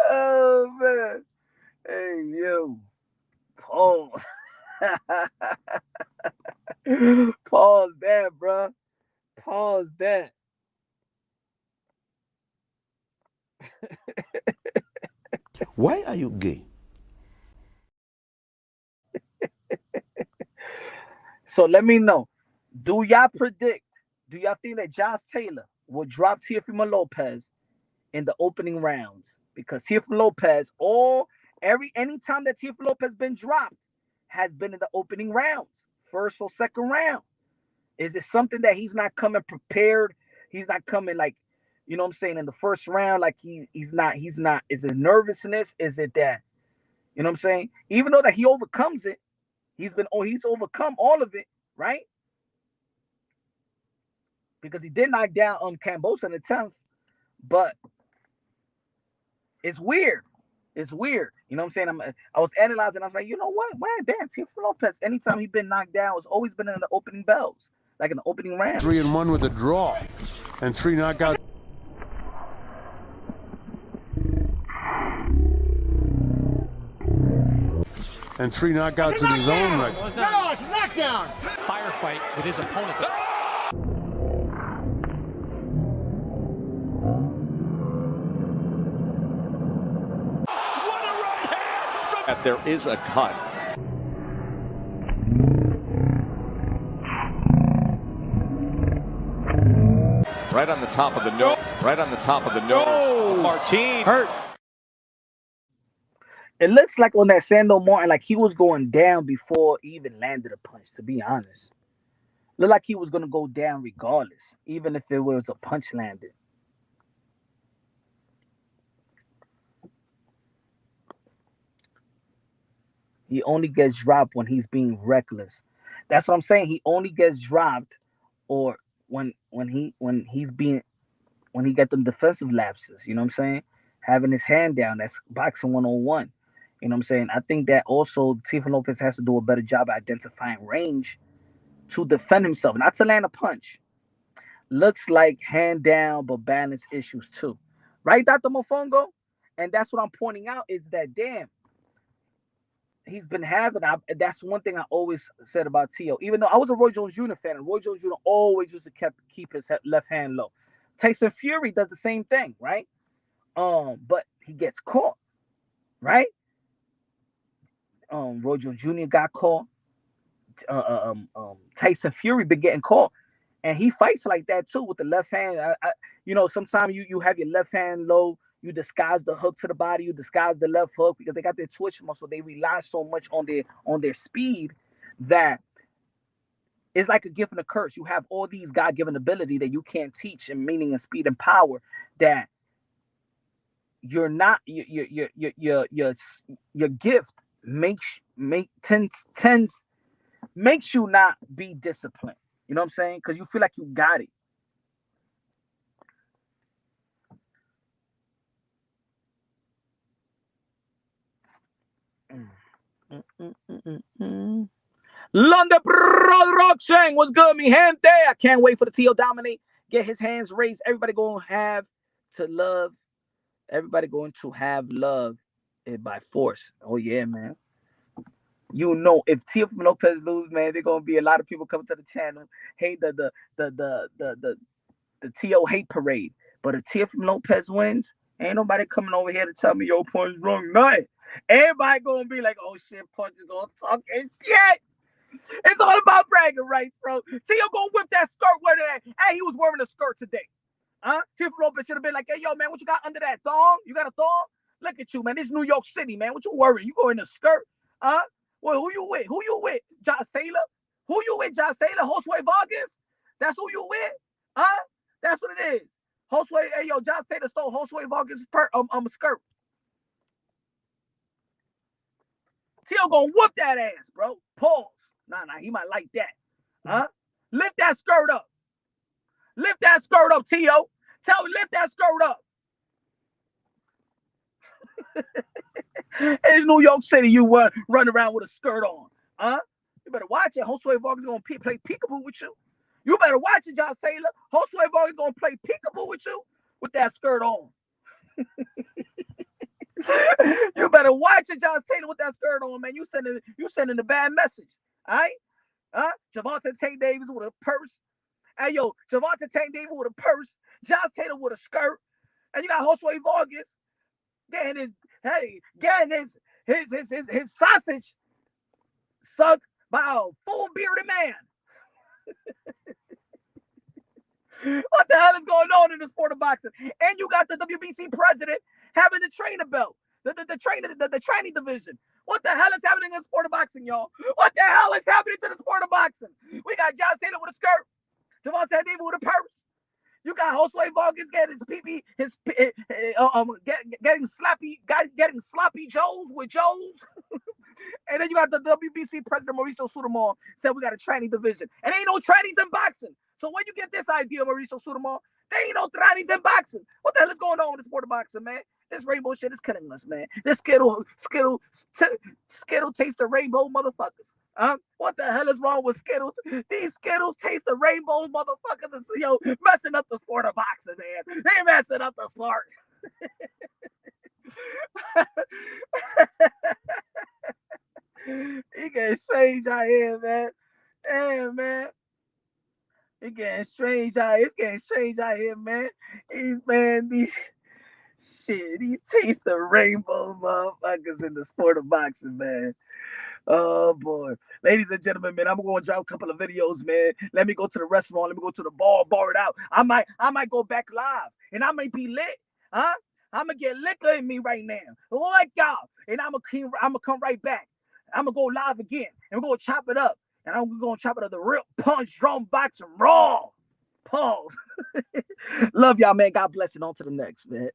Oh, man. Hey, yo. Pause. Pause that, bro. Pause that. Why are you gay? So let me know. Do y'all think that Josh Taylor will drop Teofimo Lopez in the opening rounds? Because Teofimo Lopez, anytime that Teofimo Lopez been dropped, has been in the opening rounds, first or second round. Is it something that he's not coming prepared? He's not coming like, you know what I'm saying, in the first round, like he's not. Is it nervousness? Is it that, you know what I'm saying? Even though that he overcomes it, he's overcome all of it, right? Because he did knock down Cambosa in the 10th, but it's weird. It's weird. You know what I'm saying? I was analyzing. I was like, you know what? Why damn, Teofimo Lopez, anytime he's been knocked down, it's always been in the opening bells, like in the opening round. 3-1 with a draw and 3 knockouts. and 3 knockouts in his own record. No, it's knockdown. Firefight with his opponent. What a right hand! That there is a cut. Right on the top of the nose. Right on the top of the nose. Martin hurt. It looks like on that Sando Martin, like he was going down before he even landed a punch, to be honest. Looked like he was going to go down regardless, even if it was a punch landed. He only gets dropped when he's being reckless. That's what I'm saying. He only gets dropped or when he get them defensive lapses, you know what I'm saying? Having his hand down, that's boxing 101. You know what I'm saying? I think that also Teofimo Lopez has to do a better job at identifying range to defend himself, not to land a punch. Looks like hand down, but balance issues too. Right, Dr. Mofongo? And that's what I'm pointing out is that, damn, he's been having, that's one thing I always said about Tio. Even though I was a Roy Jones Jr. fan, and Roy Jones Jr. always used to keep his left hand low. Tyson Fury does the same thing, right? But he gets caught, right? Roy Jones Jr. got caught. Tyson Fury been getting caught, and he fights like that too with the left hand. Sometimes you have your left hand low, you disguise the hook to the body, you disguise the left hook because they got their twitch muscle. They rely so much on their speed that it's like a gift and a curse. You have all these God-given ability that you can't teach, and meaning and speed and power that you're not your gift makes you not be disciplined. You know what I'm saying? Because you feel like you got it. London Production, what's good, mi gente? I can't wait for the Tio Dominate. Get his hands raised. Everybody gonna have to love. Everybody going to have love it by force. Oh yeah, man. You know, if Teofimo Lopez lose, man, there's gonna be a lot of people coming to the channel. Hate the Tio hate parade. But if Teofimo Lopez wins, ain't nobody coming over here to tell me your punch wrong. Nothing. Everybody gonna be like, oh shit, punch is gonna talk and shit. It's all about bragging rights, bro. Tio gonna whip that skirt where that. Hey, he was wearing a skirt today. Teofimo Lopez should have been like, hey, yo, man, what you got under that thong? You got a thong? Look at you, man. This New York City, man. What you worried? You go in a skirt? Well, who you with? Who you with? Josh Taylor? Who you with, Josh Taylor? Josue Vargas? That's who you with? That's what it is. Josue, hey, yo, Josh Taylor stole Josue Vargas' skirt. Tio gonna whoop that ass, bro. Pause. Nah, he might like that. Lift that skirt up. Lift that skirt up, Tio. Tell me, lift that skirt up. It's New York City. You run around with a skirt on. You better watch it. Josue Vargas gonna play peekaboo with you. You better watch it, Josh Taylor. Josue Vargas gonna play peekaboo with you with that skirt on. You better watch it, Josh Taylor, with that skirt on, man. You sending a bad message. All right? Javante Tank Davis with a purse. Hey, yo, Javante Tank Davis with a purse. Josh Taylor with a skirt. And you got Josue Vargas getting his sausage sucked by a full bearded man. What the hell is going on in the sport of boxing? And you got the WBC president having the trainer belt, the training division. What the hell is happening in the sport of boxing, y'all? What the hell is happening to the sport of boxing? We got Josh Taylor with a skirt, Javante Davis with a purse. You got Josue Vargas getting getting sloppy Joes with Joes. And then you got the WBC president Mauricio Sudamar said we got a training division. And ain't no trainees in boxing. So when you get this idea, Mauricio Sudamar, there ain't no trainees in boxing. What the hell is going on with the sport of boxing, man? This rainbow shit is killing us, man. This Skittle taste the rainbow, motherfuckers. What the hell is wrong with Skittles? These Skittles taste the rainbow, motherfuckers, and messing up the sport of boxing, man. They messing up the sport. He getting strange out here, man. Damn, man. It's getting strange out here. It's getting strange out here, man. These taste the rainbow motherfuckers in the sport of boxing, man. Oh boy. Ladies and gentlemen, man, I'm gonna drop a couple of videos, man. Let me go to the restaurant, let me go to the bar it out. I might go back live and I might be lit. Huh? I'm gonna get liquor in me right now. Like y'all. And I'm gonna come right back. I'm gonna go live again and we're gonna chop it up. And I'm gonna chop it up the real punch drum boxing raw. Pause. Love y'all, man. God bless, and on to the next, man.